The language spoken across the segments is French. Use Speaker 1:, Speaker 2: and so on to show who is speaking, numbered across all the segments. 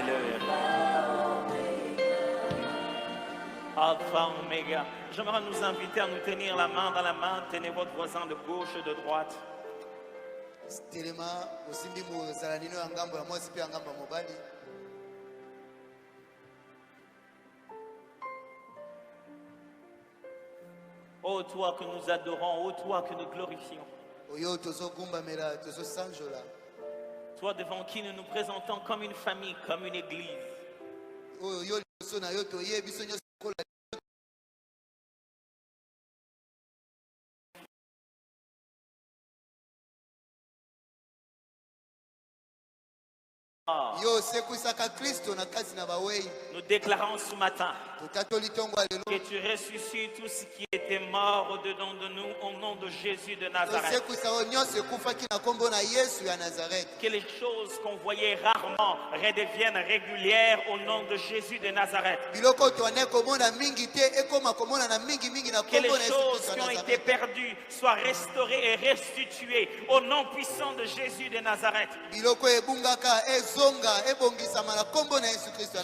Speaker 1: Alléluia. Alpha, Oméga. J'aimerais nous inviter à nous tenir la main dans la main. Tenez votre voisin de gauche et de droite. Ô toi que nous adorons, ô toi que nous glorifions. Toi devant qui nous nous présentons comme une famille, comme une église. Nous déclarons ce matin que tu ressuscites tout ce qui était mort au-dedans de nous au nom de Jésus de Nazareth. Que les choses qu'on voyait rarement redeviennent régulières au nom de Jésus de Nazareth. Que les choses qui ont été perdues soient restaurées et restituées au nom puissant de Jésus de Nazareth. Je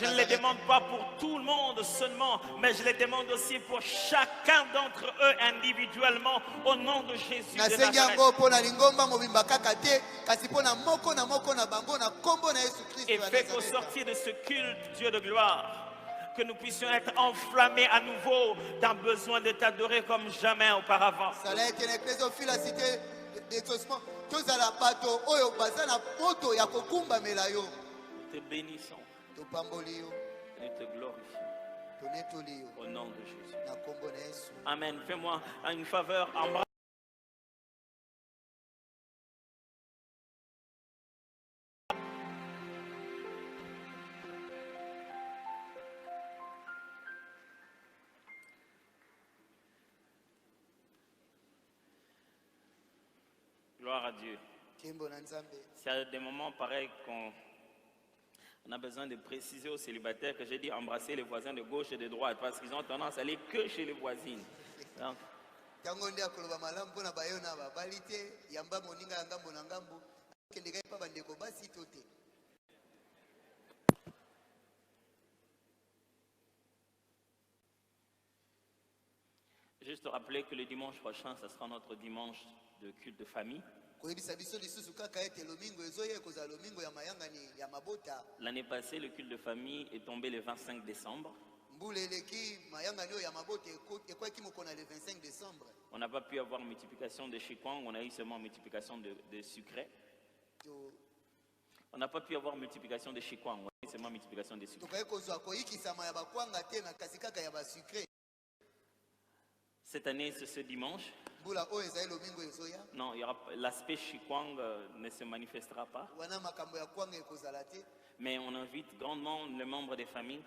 Speaker 1: ne les demande pas pour tout le monde seulement, mais je les demande aussi pour chacun d'entre eux individuellement au nom de Jésus de Nazareth. Et fais qu'au sortir de ce culte, Dieu de gloire, que nous puissions être enflammés à nouveau d'un besoin de t'adorer comme jamais auparavant. Nous te bénissons et te glorifions au nom de Jésus. Amen. Fais-moi une faveur, embrasse. Gloire à Dieu. C'est à des moments pareils qu'on a besoin de préciser aux célibataires que j'ai dit embrasser les voisins de gauche et de droite parce qu'ils ont tendance à aller que chez les voisines. Donc, juste rappeler que le dimanche prochain, ce sera notre dimanche de culte de famille. L'année passée, le culte de famille est tombé le 25 décembre. On n'a pas pu avoir multiplication de chikwang, on a eu seulement multiplication de sucré. On n'a pas pu avoir multiplication de chikwang, on a eu seulement multiplication de sucré. Cette année, c'est ce dimanche. Non, l'aspect chikwang ne se manifestera pas. Mais on invite grandement les membres des familles.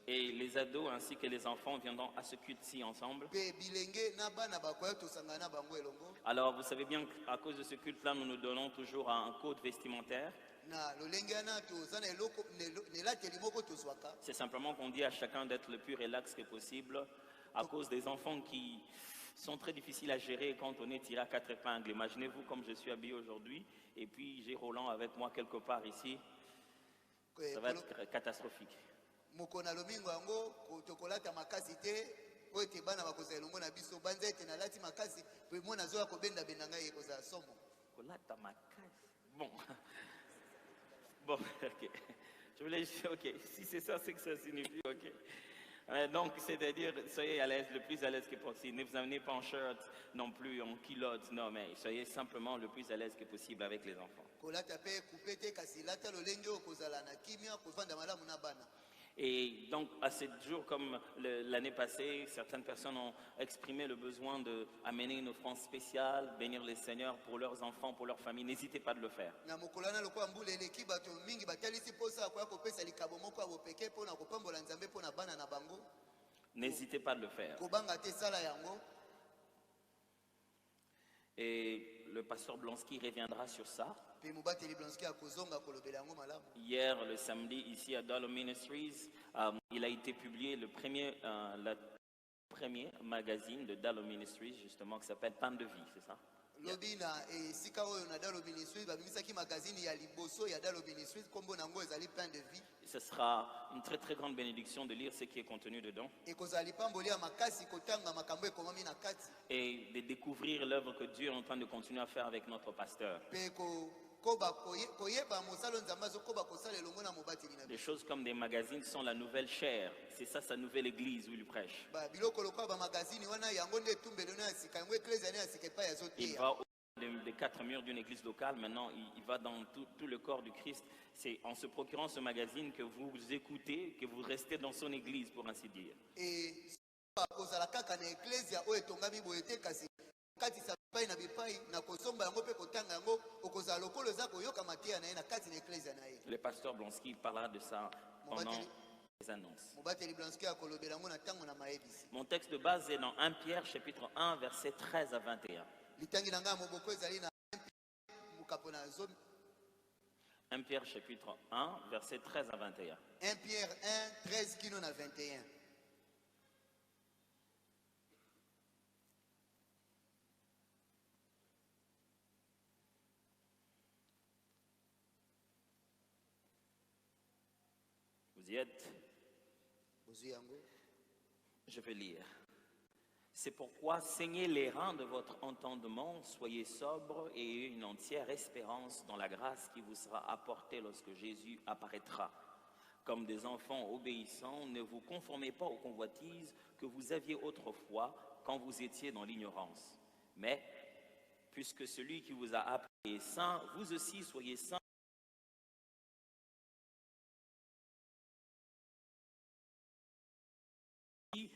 Speaker 1: Et les ados ainsi que les enfants viendront à ce culte-ci ensemble. Alors vous savez bien qu'à cause de ce culte-là, nous nous donnons toujours un code vestimentaire. C'est simplement qu'on dit à chacun d'être le plus relax que possible à cause des enfants qui sont très difficiles à gérer quand on est tiré à 4 épingles. Imaginez-vous comme je suis habillé aujourd'hui et puis j'ai Roland avec moi quelque part ici. Ça va être catastrophique. Bon. Bon, ok. Je voulais dire, ok, si c'est ça, c'est que ça signifie, ok. Donc, c'est-à-dire, soyez à l'aise, le plus à l'aise que possible. Ne vous amenez pas en shirt, non plus en culotte, non, mais soyez simplement le plus à l'aise que possible avec les enfants. Et donc, à ces jours comme l'année passée, certaines personnes ont exprimé le besoin d'amener une offrande spéciale, bénir les seigneurs pour leurs enfants, pour leur famille. N'hésitez pas de le faire. N'hésitez pas de le faire. Et le pasteur Blonsky reviendra sur ça. Hier, le samedi, ici à Dollar Ministries, il a été publié le premier magazine de Dollar Ministries, justement, qui s'appelle Pain de vie, c'est ça? Ce sera une très très grande bénédiction de lire ce qui est contenu dedans et de découvrir l'œuvre que Dieu est en train de continuer à faire avec notre pasteur. Des choses comme des magazines sont la nouvelle chair. C'est ça sa nouvelle église où il prêche. Il va des quatre murs d'une église locale. Maintenant, il va dans tout le corps du Christ. C'est en se procurant ce magazine que vous écoutez, que vous restez dans son église, pour ainsi dire. Le pasteur Blonsky parlera de ça pendant les annonces. Mon texte de base est dans 1 Pierre chapitre 1 versets 13 à 21. 1 Pierre chapitre 1 versets 13 à 21.
Speaker 2: 1 Pierre 1, 13 à 21.
Speaker 1: Vous y êtes? Je vais lire. C'est pourquoi saignez les reins de votre entendement, soyez sobres et ayez une entière espérance dans la grâce qui vous sera apportée lorsque Jésus apparaîtra. Comme des enfants obéissants, ne vous conformez pas aux convoitises que vous aviez autrefois quand vous étiez dans l'ignorance. Mais, puisque celui qui vous a appelé est saint, vous aussi soyez saints.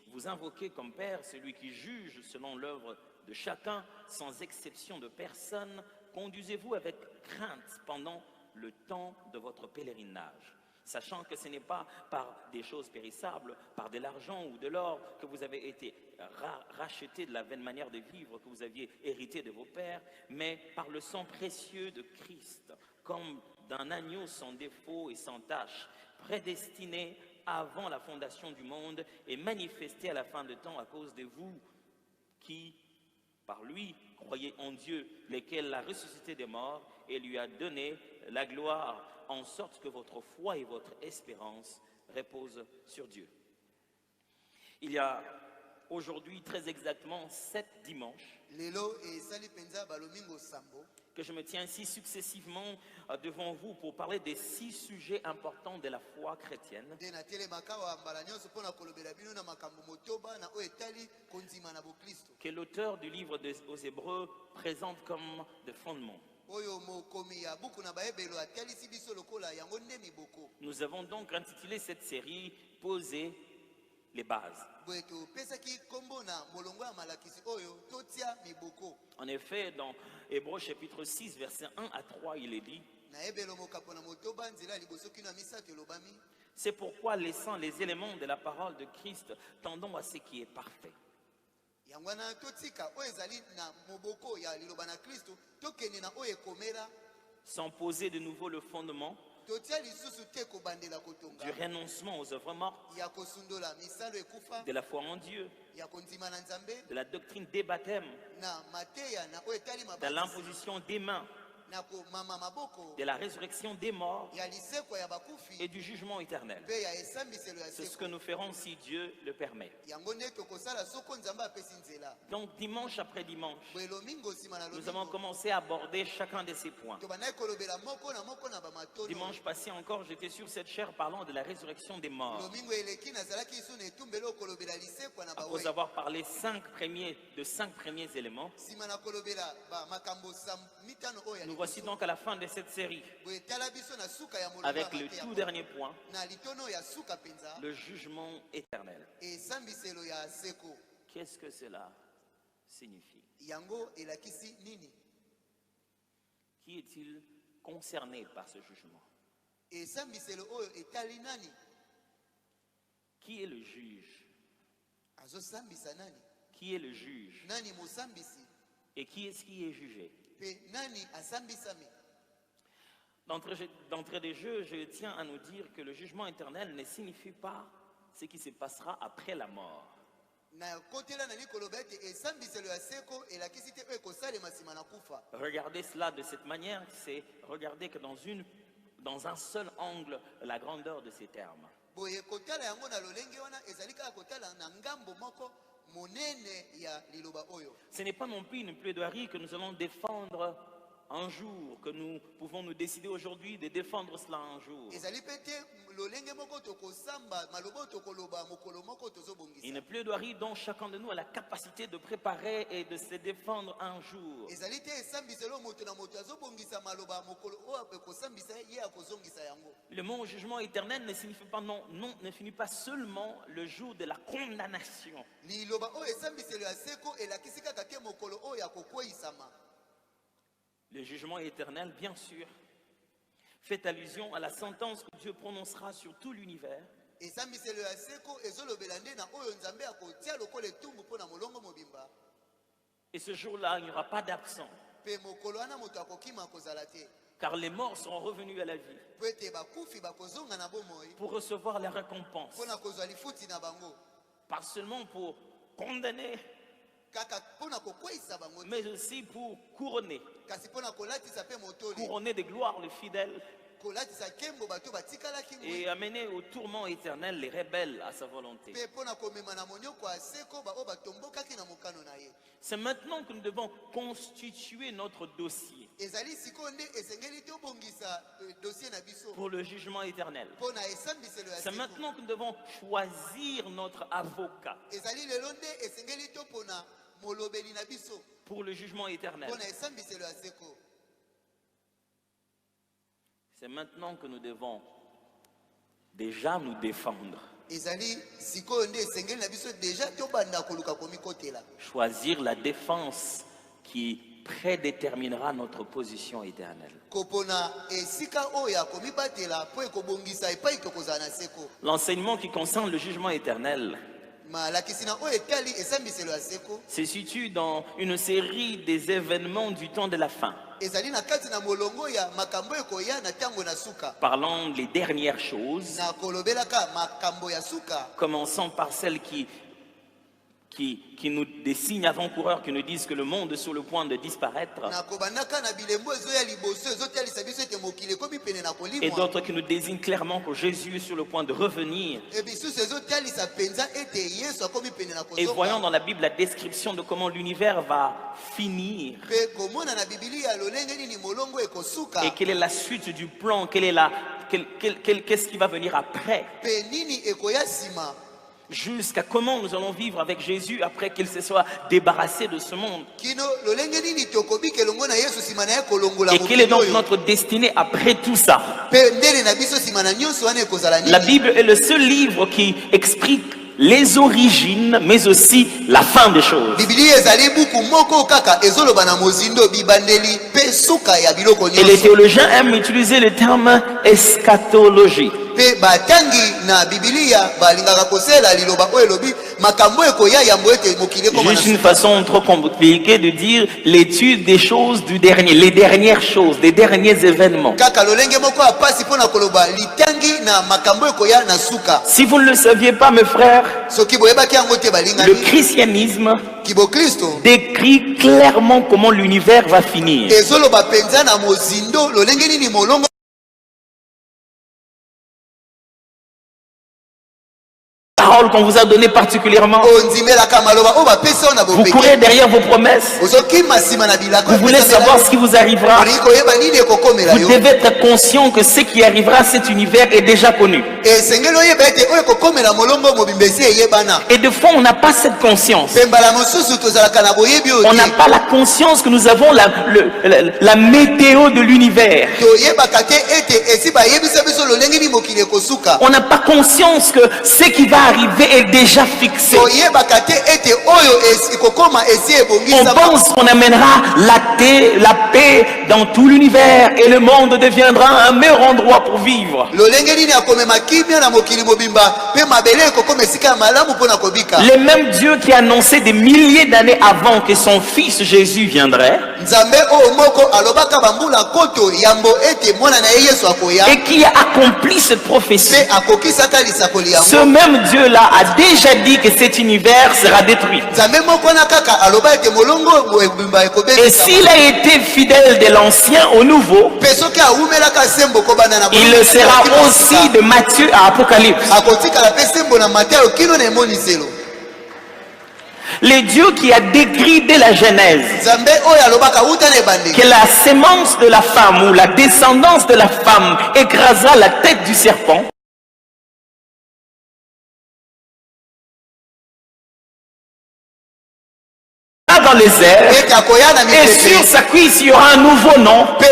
Speaker 1: Vous invoquez comme Père celui qui juge selon l'œuvre de chacun, sans exception de personne. Conduisez-vous avec crainte pendant le temps de votre pèlerinage, sachant que ce n'est pas par des choses périssables, par de l'argent ou de l'or que vous avez été rachetés de la vaine manière de vivre que vous aviez hérité de vos pères, mais par le sang précieux de Christ, comme d'un agneau sans défaut et sans tache, prédestiné avant la fondation du monde et manifesté à la fin de temps à cause de vous qui, par lui, croyez en Dieu, lequel l'a ressuscité des morts et lui a donné la gloire, en sorte que votre foi et votre espérance reposent sur Dieu. Il y a aujourd'hui très exactement 7 dimanches que je me tiens ici successivement devant vous pour parler des 6 sujets importants de la foi chrétienne que l'auteur du livre aux Hébreux présente comme des fondements. Nous avons donc intitulé cette série « Poser les bases ». En effet, dans Hébreux chapitre 6, versets 1 à 3, il est dit: c'est pourquoi, laissant les éléments de la parole de Christ, tendons à ce qui est parfait. Sans poser de nouveau le fondement du renoncement aux œuvres mortes, de la foi en Dieu, de la doctrine des baptêmes, de l'imposition des mains, de la résurrection des morts et du jugement éternel. C'est ce que nous ferons si Dieu le permet. Donc dimanche après dimanche, nous avons commencé à aborder chacun de ces points. Dimanche passé encore, j'étais sur cette chaire parlant de la résurrection des morts. Après avoir parlé de 5 premiers éléments, nous voici donc à la fin de cette série avec le tout dernier point, le jugement éternel. Qu'est-ce que cela signifie? Qui est-il concerné par ce jugement? Qui est le juge? Qui est le juge? Et qui est-ce qui est jugé? D'entrée de jeu, je tiens à nous dire que le jugement éternel ne signifie pas ce qui se passera après la mort. Regardez cela de cette manière, c'est regarder que dans un seul angle la grandeur de ces termes. Ce n'est pas non plus une plaidoirie que nous allons défendre un jour, que nous pouvons nous décider aujourd'hui de défendre cela un jour. Une plaidoirie dont chacun de nous a la capacité de préparer et de se défendre un jour. Le mot jugement éternel ne signifie pas ne finit pas seulement le jour de la condamnation. Le jugement éternel, bien sûr, fait allusion à la sentence que Dieu prononcera sur tout l'univers. Et ce jour-là, il n'y aura pas d'absent. Car les morts seront revenus à la vie pour recevoir la récompense. Pas seulement pour condamner, mais aussi pour couronner de gloire les fidèles et amener au tourment éternel les rebelles à sa volonté. C'est maintenant que nous devons constituer notre dossier pour le jugement éternel. C'est maintenant que nous devons choisir notre avocat pour le jugement éternel. C'est maintenant que nous devons déjà nous défendre. Choisir la défense qui prédéterminera notre position éternelle. L'enseignement qui concerne le jugement éternel se situe dans une série des événements du temps de la fin, parlant des dernières choses, commençant par celles qui nous des signes avant-coureurs qui nous disent que le monde est sur le point de disparaître, et d'autres qui nous désignent clairement que Jésus est sur le point de revenir. Et voyons dans la Bible la description de comment l'univers va finir et quelle est la suite du plan, qu'est-ce qui va venir après, jusqu'à comment nous allons vivre avec Jésus après qu'il se soit débarrassé de ce monde. Et quelle est donc notre destinée après tout ça? La Bible est le seul livre qui explique les origines, mais aussi la fin des choses. Et les théologiens aiment utiliser le terme eschatologie. Juste une façon trop compliquée de dire l'étude des choses du dernier, les dernières choses, les derniers événements. Si vous ne le saviez pas, mes frères, le christianisme décrit clairement comment l'univers va finir. Parole qu'on vous a donné particulièrement. Vous courez derrière vos promesses. Vous voulez savoir ce qui vous arrivera. Vous devez être conscient que ce qui arrivera à cet univers est déjà connu. Et de fois, on n'a pas cette conscience. On n'a pas la conscience que nous avons la météo de l'univers. On n'a pas conscience que ce qui va arriver est déjà fixé. On pense qu'on amènera la paix dans tout l'univers et le monde deviendra un meilleur endroit pour vivre. Le même Dieu qui annonçait des milliers d'années avant que son fils Jésus viendrait et qui a accompli cette prophétie. Ce même Dieu-là a déjà dit que cet univers sera détruit. Et s'il a été fidèle de l'ancien au nouveau, il le sera aussi de Matthieu à Apocalypse. Le Dieu qui a décrit dès la Genèse que la sémence de la femme ou la descendance de la femme écrasera la tête du serpent, dans les airs, et sur sa cuisse il y aura un nouveau nom, et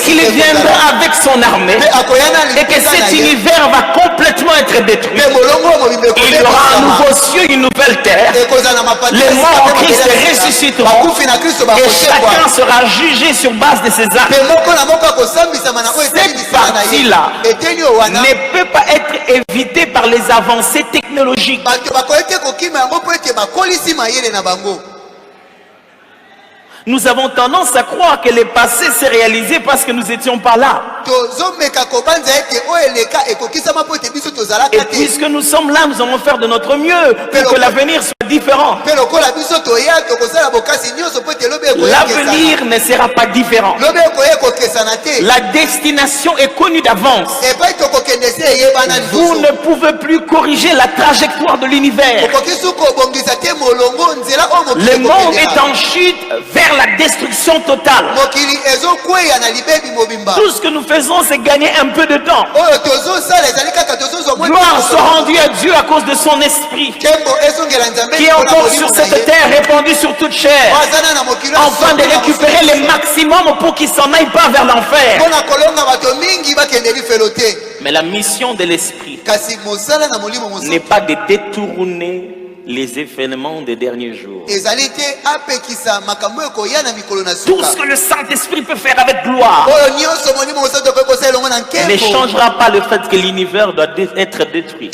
Speaker 1: qu'il viendra avec son armée, et que cet univers va complètement être détruit. Il y aura un nouveau ciel, une nouvelle terre, les morts en Christ ressusciteront, et chacun sera jugé sur base de ses actes. Cette partie-là ne peut pas être évitée par les avancées technologiques. Nous avons tendance à croire que le passé s'est réalisé parce que nous n'étions pas là. Et puisque nous sommes là, nous allons faire de notre mieux pour que l'avenir soit différent. L'avenir ne sera pas différent. La destination est connue d'avance. Vous ne pouvez plus corriger la trajectoire de l'univers. Le monde est en chute vers la destruction totale. Tout ce que nous faisons, c'est gagner un peu de temps. Gloire soit rendue à Dieu à cause de son esprit qui est encore sur cette terre, répandu sur toute chair, afin de récupérer le maximum pour qu'ils s'en aillent pas vers l'enfer. Mais la mission de l'esprit n'est pas de détourner les événements des derniers jours. Tout ce que le Saint-Esprit peut faire avec gloire ne changera pas le fait que l'univers doit être détruit.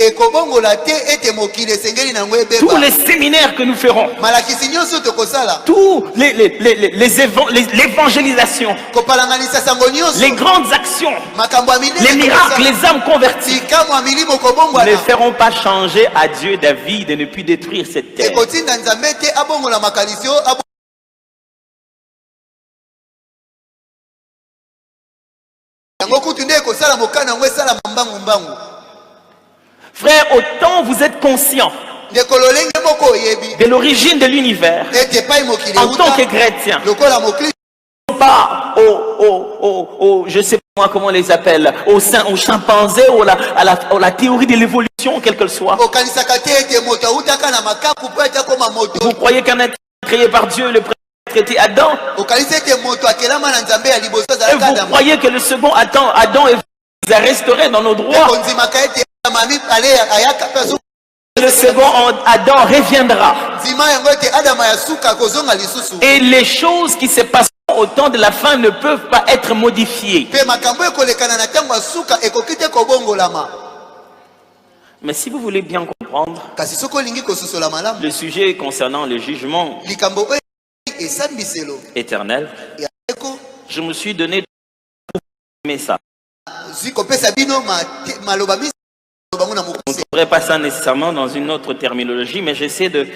Speaker 1: Tous les séminaires que nous ferons, tous l'évangélisation, les grandes actions, les miracles, les âmes converties ne feront pas changer à Dieu d'avis de ne plus détruire cette terre. Frère, autant vous êtes conscient de l'origine de l'univers en tant que chrétien, pas je sais pas moi comment on les appelle, aux chimpanzés ou à la théorie de l'évolution, quelle qu'elle soit. Vous croyez qu'un être créé par Dieu, le premier était Adam, et vous croyez que le second Adam vous a restauré dans nos droits. Le second Adam reviendra. Et les choses qui se passent au temps de la fin ne peuvent pas être modifiées. Mais si vous voulez bien comprendre le sujet concernant le jugement éternel, je me suis donné de ça. On ne pourrait pas ça nécessairement dans une autre terminologie, mais j'essaie de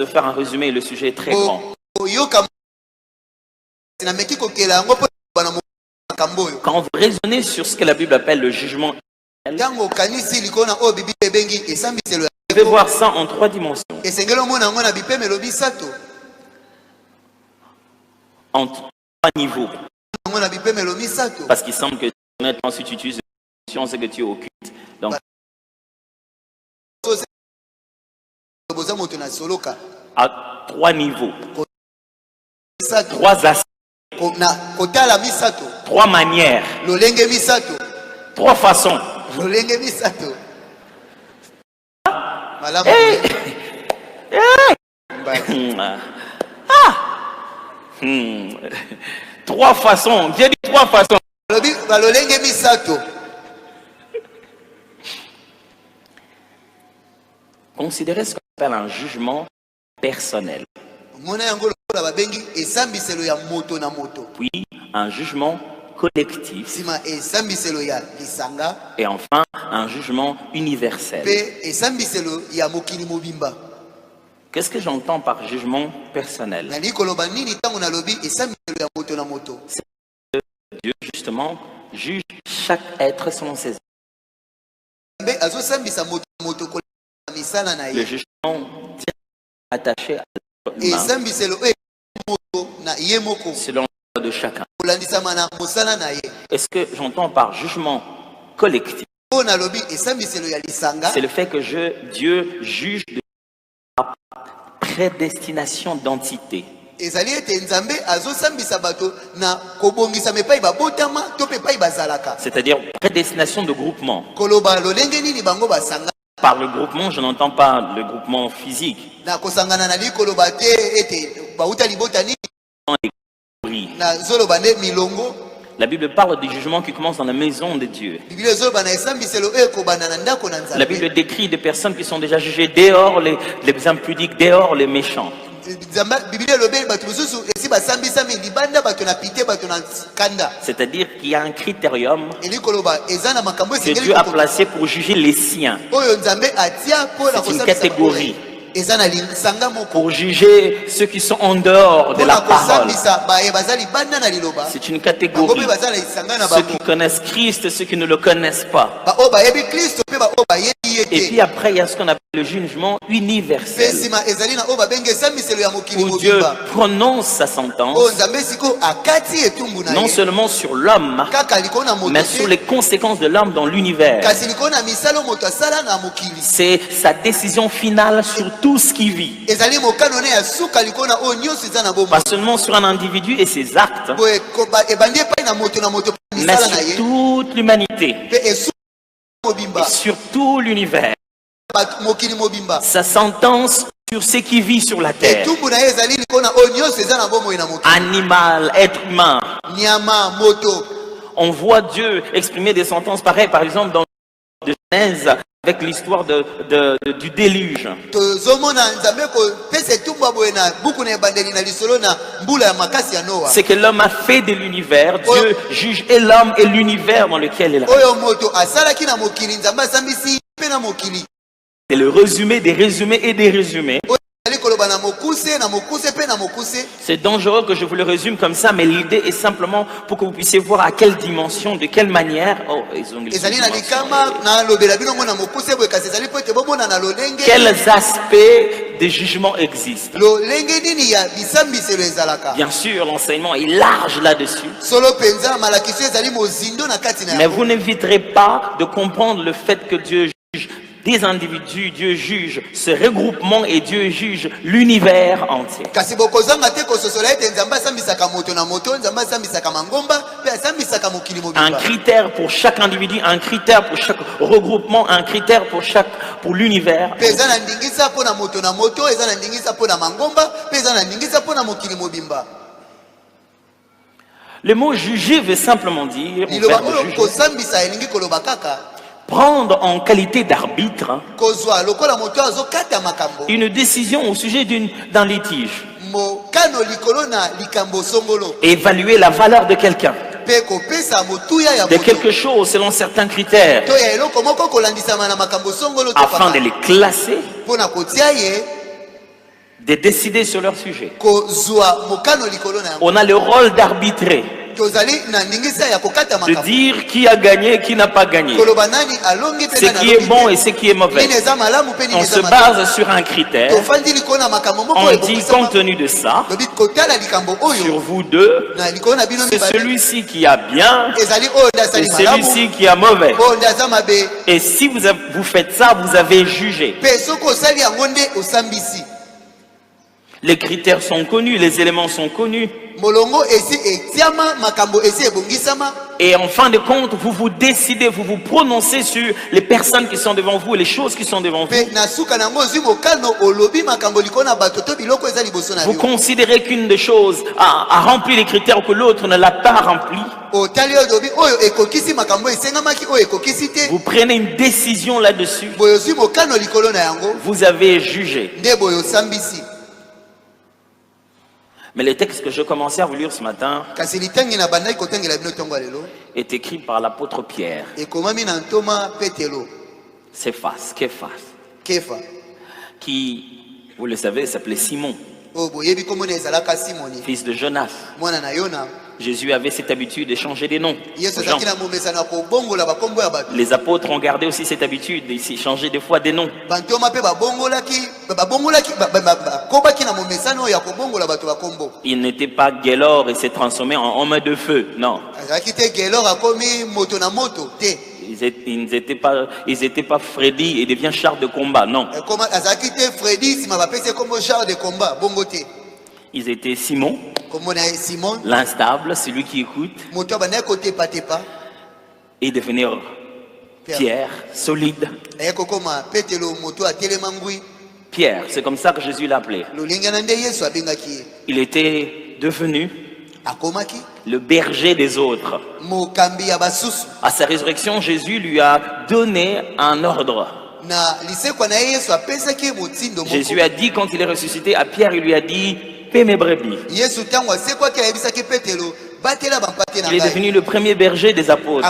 Speaker 1: faire un résumé. Le sujet est très grand. Quand vous raisonnez sur ce que la Bible appelle le jugement, vous devez voir ça en 3 dimensions. En 3 niveaux. Parce qu'il semble que maintenant, si tu utilises une dimension, c'est que tu es occulte. Donc, à 3 niveaux, 3 aspects, 3 manières, 3 façons. Trois façons. J'ai dit 3 façons. Considérez ce qu'on appelle un jugement personnel. Puis un jugement collectif. Et enfin un jugement universel. Qu'est-ce que j'entends par jugement personnel? Dieu justement juge chaque être selon ses œuvres. Le jugement tient attaché à l'être humain selon l'œuvre de chacun. Est-ce que j'entends par jugement collectif? C'est le fait que Dieu juge de la prédestination d'entité. C'est-à-dire prédestination de groupement. Par le groupement, je n'entends pas le groupement physique. La Bible parle du jugement qui commence dans la maison de Dieu. La Bible décrit des personnes qui sont déjà jugées dehors, les impudiques, dehors les méchants. C'est-à-dire qu'il y a un critérium que Dieu a placé pour juger les siens. C'est une catégorie pour juger ceux qui sont en dehors de la parole. C'est une catégorie. Ceux qui connaissent Christ et ceux qui ne le connaissent pas. Et puis après, il y a ce qu'on appelle le jugement universel, où Dieu prononce sa sentence, non seulement sur l'homme, mais sur les conséquences de l'homme dans l'univers. C'est sa décision finale sur tout ce qui vit. Pas seulement sur un individu et ses actes, mais sur toute l'humanité. Et sur tout l'univers. Sa sentence sur ce qui vit sur la terre. Animal, être humain. On voit Dieu exprimer des sentences pareilles, par exemple dans de Genèse, avec l'histoire du déluge. C'est que l'homme a fait de l'univers. Dieu juge et l'homme et l'univers dans lequel il a. C'est le résumé des résumés et des résumés. C'est dangereux que je vous le résume comme ça, mais l'idée est simplement pour que vous puissiez voir à quelle dimension, de quelle manière. Oh, ils ont quels aspects de jugement existent. Bien sûr, l'enseignement est large là-dessus. Mais vous n'éviterez pas de comprendre le fait que Dieu juge des individus, Dieu juge ce regroupement et Dieu juge l'univers entier. Un critère pour chaque individu, un critère pour chaque regroupement, un critère pour l'univers. Le mot juger veut simplement dire prendre en qualité d'arbitre une décision au sujet d'un litige. Évaluer la valeur de quelqu'un, de quelque chose selon certains critères, afin de les classer, de décider sur leur sujet. On a le rôle d'arbitrer, de dire qui a gagné, qui n'a pas gagné, ce qui est bon et ce qui est mauvais. On se base sur un critère. On dit compte tenu de ça, sur vous deux, c'est celui-ci qui a bien et celui-ci qui a mauvais. Et si vous faites ça, vous avez jugé. Les critères sont connus, les éléments sont connus. Et en fin de compte, vous vous décidez, vous vous prononcez sur les personnes qui sont devant vous et les choses qui sont devant vous. Vous considérez qu'une des choses a rempli les critères que l'autre ne l'a pas rempli. Vous prenez une décision là-dessus. Vous avez jugé. Mais les textes que je commençais à vous lire ce matin est écrit par l'apôtre Pierre. Céphas, Képhas, qui, vous le savez, s'appelait Simon, fils de Jonas. Jésus avait cette habitude de changer des noms. Les apôtres ont gardé aussi cette habitude de changer des fois des noms. Il n'était pas Gélor et s'est transformé en homme de feu, non. Ils n'étaient pas Freddy et devient char de combat, non. Ils étaient Simon, l'instable, celui qui écoute, et devenir Pierre, solide. Pierre, c'est comme ça que Jésus l'appelait. Il était devenu le berger des autres. À sa résurrection, Jésus lui a donné un ordre. Jésus a dit, quand il est ressuscité, à Pierre, il lui a dit: paie mes brebis. Il est devenu le premier berger des apôtres.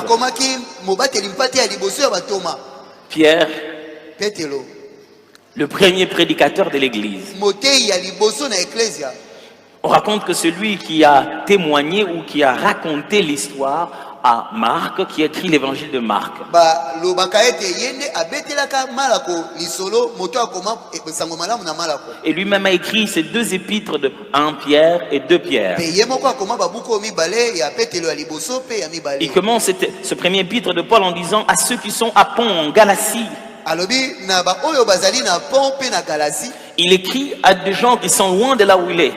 Speaker 1: Pierre, le premier prédicateur de l'église. On raconte que celui qui a témoigné ou qui a raconté l'histoire à Marc, qui écrit l'évangile de Marc. Et lui-même a écrit ces deux épîtres de 1 Pierre et 2 Pierre. Il commence ce premier épître de Paul en disant à ceux qui sont à Pont en Galatie. Il écrit à des gens qui sont loin de là où il est.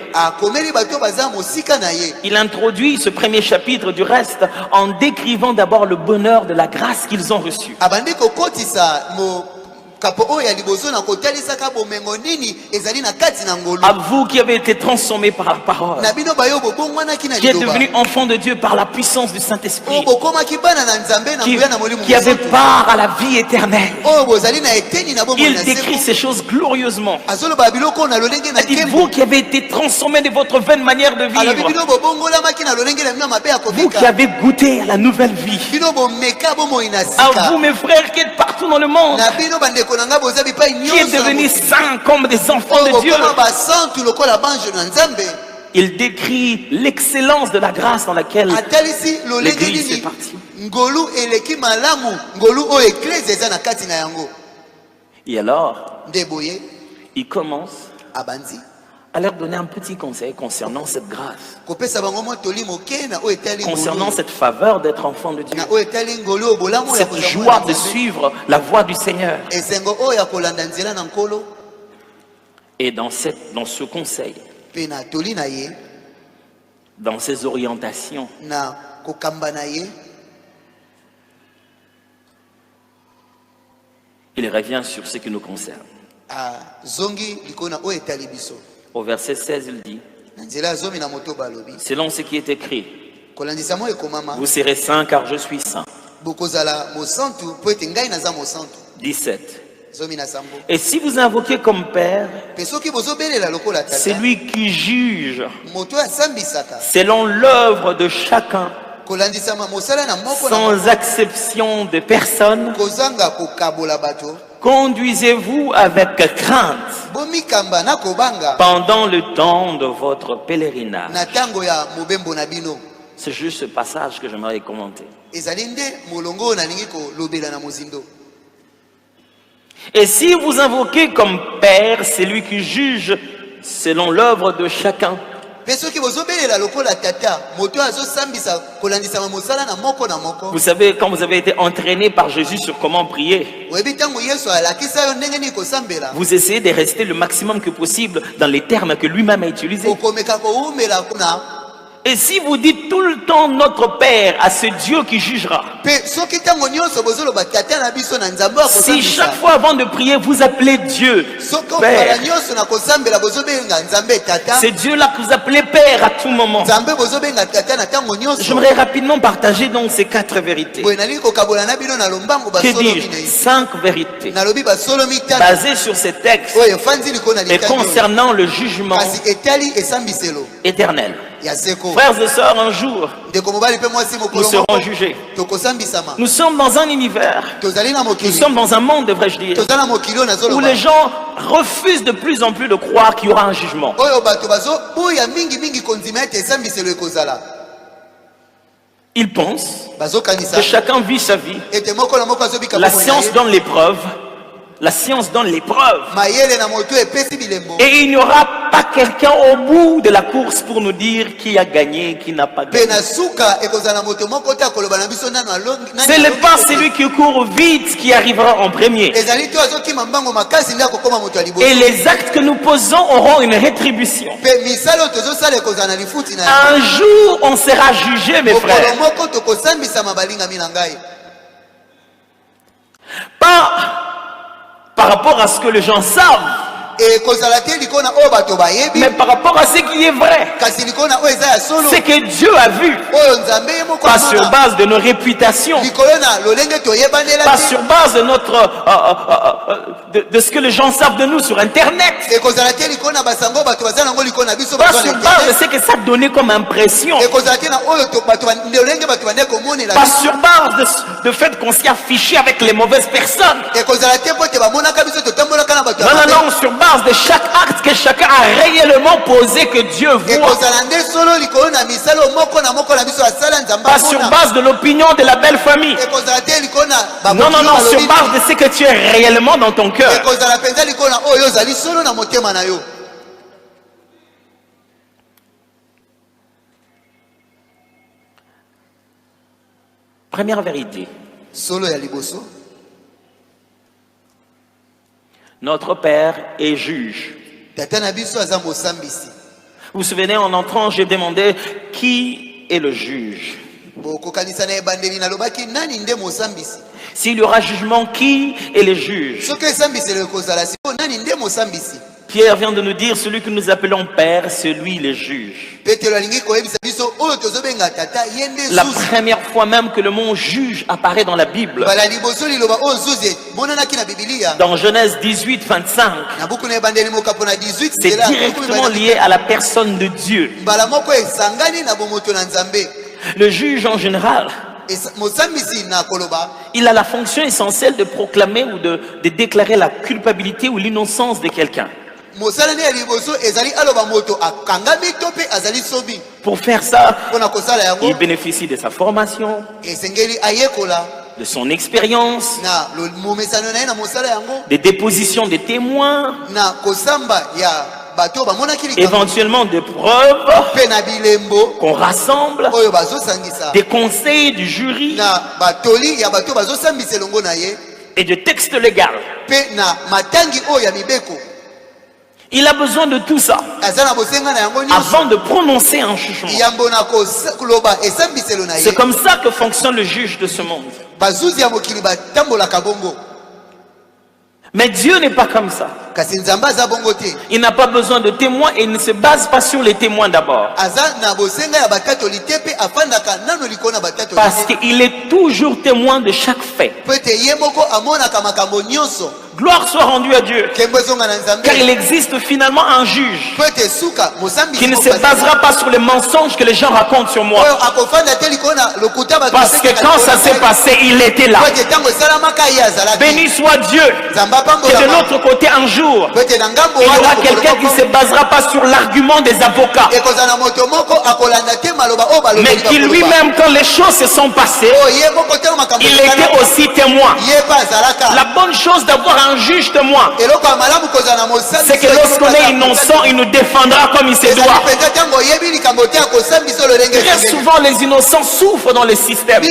Speaker 1: Il introduit ce premier chapitre du reste en décrivant d'abord le bonheur de la grâce qu'ils ont reçue. À vous qui avez été transformés par la parole, qui êtes devenus enfants de Dieu par la puissance du Saint-Esprit, qui avez part à la vie éternelle. Il décrit ces choses glorieusement. Vous qui avez été transformés de votre vaine manière de vivre, vous qui avez goûté à la nouvelle vie, à vous mes frères qui êtes partout dans le monde, qui est devenu saint comme des enfants de Dieu. Il décrit l'excellence de la grâce dans laquelle l'Église est partie. Et alors, il commence à leur donner un petit conseil concernant cette grâce, concernant cette faveur d'être enfant de Dieu, cette joie de suivre la voie du Seigneur. Et dans ce conseil, dans ces orientations, il revient sur ce qui nous concerne. Au verset 16, il dit: selon ce qui est écrit, vous serez saints car je suis saint. 17. Et si vous invoquez comme Père celui qui juge selon l'œuvre de chacun, sans exception de personne, conduisez-vous avec crainte pendant le temps de votre pèlerinage. C'est juste ce passage que j'aimerais commenter. Et si vous invoquez comme Père celui qui juge selon l'œuvre de chacun, vous savez, quand vous avez été entraîné par Jésus sur comment prier, vous essayez de rester le maximum que possible dans les termes que lui-même a utilisés. Et si vous dites tout le temps notre Père à ce Dieu qui jugera, si chaque fois avant de prier vous appelez Dieu Père, c'est Dieu-là que vous appelez Père à tout moment. J'aimerais rapidement partager donc ces 4 vérités. Que dis-je? 5 vérités basées sur ces textes et concernant le jugement éternel. Frères et sœurs, un jour, nous serons jugés. Nous sommes dans un univers, nous sommes dans un monde, devrais-je dire, où les gens refusent de plus en plus de croire qu'il y aura un jugement. Ils pensent que chacun vit sa vie. La science donne l'épreuve. La science donne l'épreuve. Et il n'y aura pas quelqu'un au bout de la course pour nous dire qui a gagné, qui n'a pas gagné. Ce n'est pas celui qui court vite qui arrivera en premier. Et les actes que nous posons auront une rétribution. Un jour, on sera jugé, mes frères. Pas par rapport à ce que les gens savent, mais par rapport à ce qui est vrai, ce que Dieu a vu, pas sur base de nos réputations, pas sur base de notre de ce que les gens savent de nous sur internet, pas sur base de ce que ça donnait comme impression, pas sur base de fait qu'on s'est affiché avec les mauvaises personnes. Non, sur base de chaque acte que chacun a réellement posé, que Dieu voit. Pas sur base de l'opinion de la belle famille. Non, sur base de ce que tu es réellement dans ton cœur. Première vérité. Notre Père est juge. Vous vous souvenez, en entrant, j'ai demandé qui est le juge. S'il y aura jugement, qui est le juge? Pierre vient de nous dire, celui que nous appelons Père, c'est lui le juge. La première fois même que le mot juge apparaît dans la Bible, dans Genèse 18, 25, c'est directement lié à la personne de Dieu. Le juge en général, il a la fonction essentielle de proclamer ou de déclarer la culpabilité ou l'innocence de quelqu'un. Pour faire ça, il bénéficie de sa formation, de son expérience, des dépositions de témoins, éventuellement des preuves qu'on rassemble, des conseils du jury et de textes légaux. Il a besoin de tout ça avant de prononcer un jugement. C'est comme ça que fonctionne le juge de ce monde. Mais Dieu n'est pas comme ça. Il n'a pas besoin de témoins et il ne se base pas sur les témoins d'abord. Parce qu'il est toujours témoin de chaque fait. Gloire soit rendue à Dieu. Car il existe finalement un juge qui ne se basera pas sur les mensonges que les gens racontent sur moi. Parce que quand ça s'est passé, il était là. Béni soit Dieu. Que de l'autre côté, un jour, il y aura quelqu'un qui ne se basera pas sur l'argument des avocats, mais qui lui-même, quand les choses se sont passées, il était aussi témoin. La bonne chose d'avoir un juge témoin, c'est que lorsqu'on est innocent, il nous défendra comme il se doit. Très souvent, les innocents souffrent dans le système,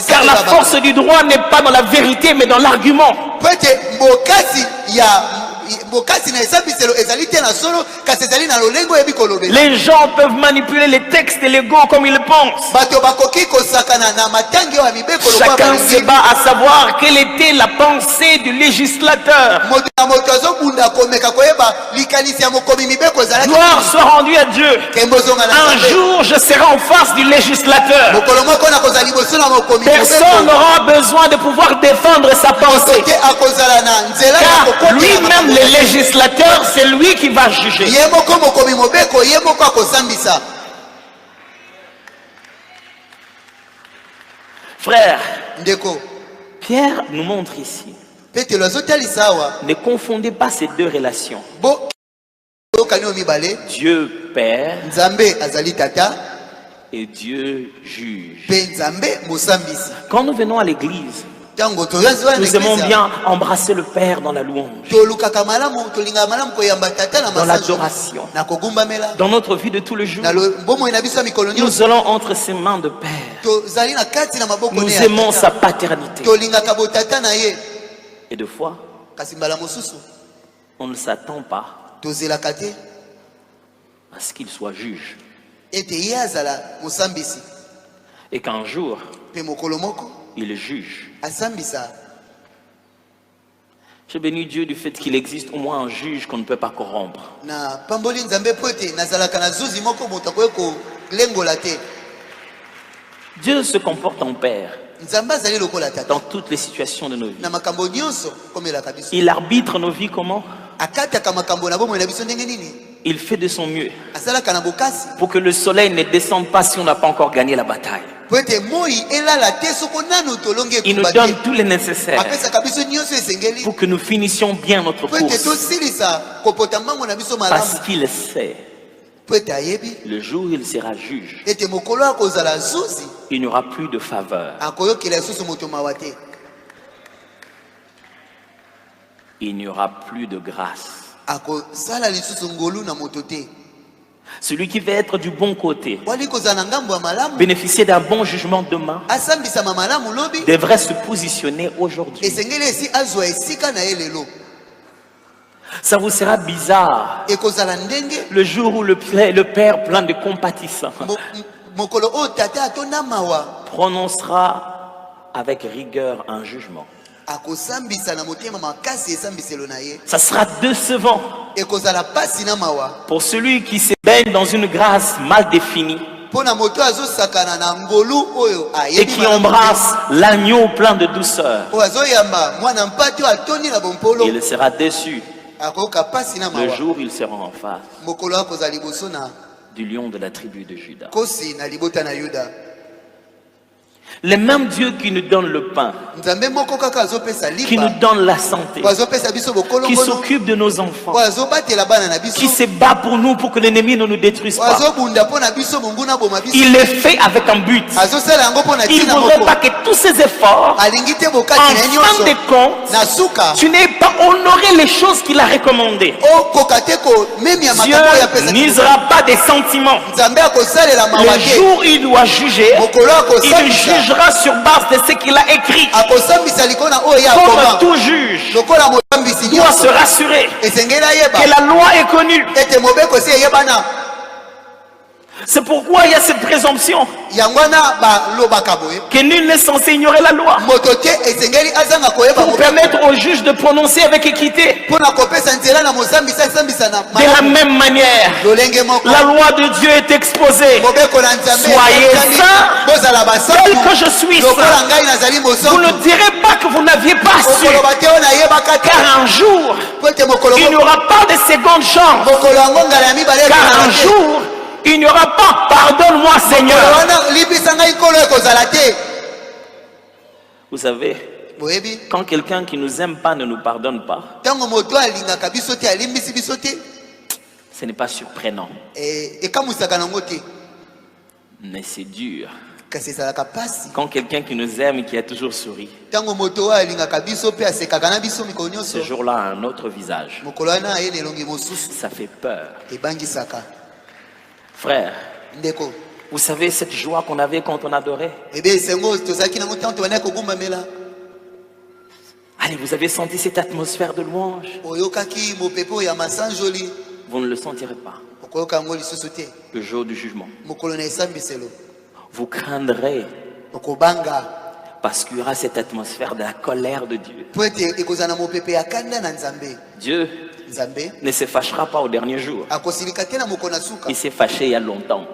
Speaker 1: car la force du droit n'est pas dans la vérité mais dans l'argument. Les gens peuvent manipuler les textes légaux comme ils pensent. Chacun se bat à savoir quelle était la pensée du législateur. Gloire soit rendue à Dieu. Un jour, je serai en face du législateur. Personne n'aura besoin de pouvoir défendre sa pensée. Car lui-même, le législateur, c'est lui qui va juger. Frère, Pierre nous montre ici. Ne confondez pas ces deux relations. Dieu Père et Dieu juge. Quand nous venons à l'église, nous aimons bien embrasser le Père dans la louange, dans l'adoration, dans notre vie de tous les jours. Nous allons entre ses mains de Père. Nous aimons sa paternité. Et deux fois, on ne s'attend pas à ce qu'il soit juge. Et qu'un jour, il juge. Je bénis Dieu du fait qu'il existe au moins un juge qu'on ne peut pas corrompre. Dieu se comporte en Père dans toutes les situations de nos vies. Il arbitre nos vies comment? Il fait de son mieux pour que le soleil ne descende pas si on n'a pas encore gagné la bataille. Il nous donne tout le nécessaire pour que nous finissions bien notre course. Parce qu'il sait, le jour où il sera juge, il n'y aura plus de faveur. Il n'y aura plus de grâce. Celui qui veut être du bon côté, bénéficier d'un bon jugement demain, devrait se positionner aujourd'hui. Ça vous sera bizarre le jour où le Père plein de compatissant prononcera avec rigueur un jugement. Ça sera décevant pour celui qui se baigne dans une grâce mal définie et qui embrasse l'agneau plein de douceur. Il sera déçu le jour où il sera en face du lion de la tribu de Juda. Le même Dieu qui nous donne le pain, qui nous donne la santé, qui s'occupe de nos enfants, qui se bat pour nous pour que l'ennemi ne nous détruise pas. Il le fait avec un but. Il ne voudrait pas que tous ces efforts, en fin de compte, tu n'aies pas honoré les choses qu'il a recommandées. Dieu n'usera pas des sentiments. Le jour où il doit juger, il jugera sur base de ce qu'il a écrit. Comme tout juge doit se rassurer que la loi est connue. C'est pourquoi il y a cette présomption que nul n'est censé ignorer la loi, pour permettre au juge de prononcer avec équité. De la même manière, la loi de Dieu est exposée. Soyez saints tel que je suis saint. Vous ne direz pas que vous n'aviez pas su, car un jour il n'y aura pas de seconde chance, car un jour il n'y aura pas pardonne-moi Seigneur. Vous savez, quand quelqu'un qui nous aime pas ne nous pardonne pas, ce n'est pas surprenant, mais c'est dur. Quand quelqu'un qui nous aime et qui a toujours souri, ce jour-là a un autre visage, ça fait peur. Frère, vous savez cette joie qu'on avait quand on adorait? Allez, vous avez senti cette atmosphère de louange? Vous ne le sentirez pas le jour du jugement. Vous craindrez parce qu'il y aura cette atmosphère de la colère de Dieu. Dieu ne se fâchera pas au dernier jour. Il s'est fâché il y a longtemps.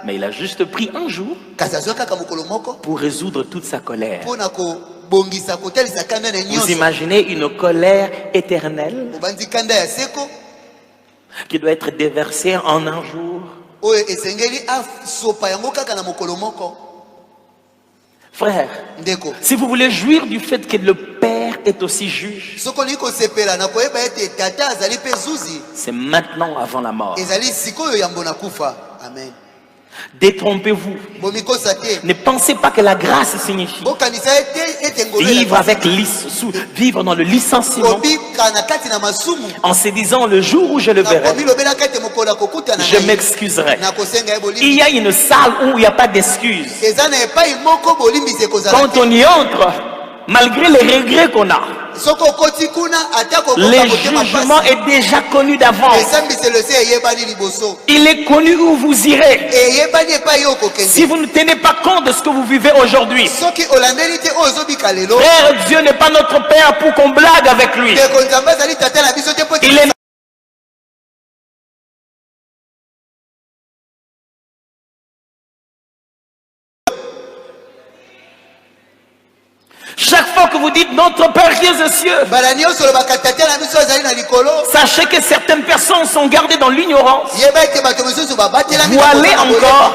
Speaker 1: Mais il a juste pris un jour pour résoudre toute sa colère. Vous imaginez une colère éternelle qui doit être déversée en un jour? Frère, si vous voulez jouir du fait que le Père est aussi juge, c'est maintenant avant la mort.
Speaker 2: Amen.
Speaker 1: Détrompez-vous. Ne pensez pas que la grâce signifie vivre avec vivre dans le licenciement en se disant le jour où je le verrai, je m'excuserai. Il y a une salle où il n'y a pas d'excuses. Quand on y entre, malgré les regrets qu'on a, le jugement est déjà connu d'avance. Il est connu où vous irez. Si vous ne tenez pas compte de ce que vous vivez aujourd'hui, frère, Dieu n'est pas notre Père pour qu'on blague avec lui. Il est chaque fois que vous dites notre Père qui est aux cieux, sachez que certaines personnes sont gardées dans l'ignorance, voilées encore,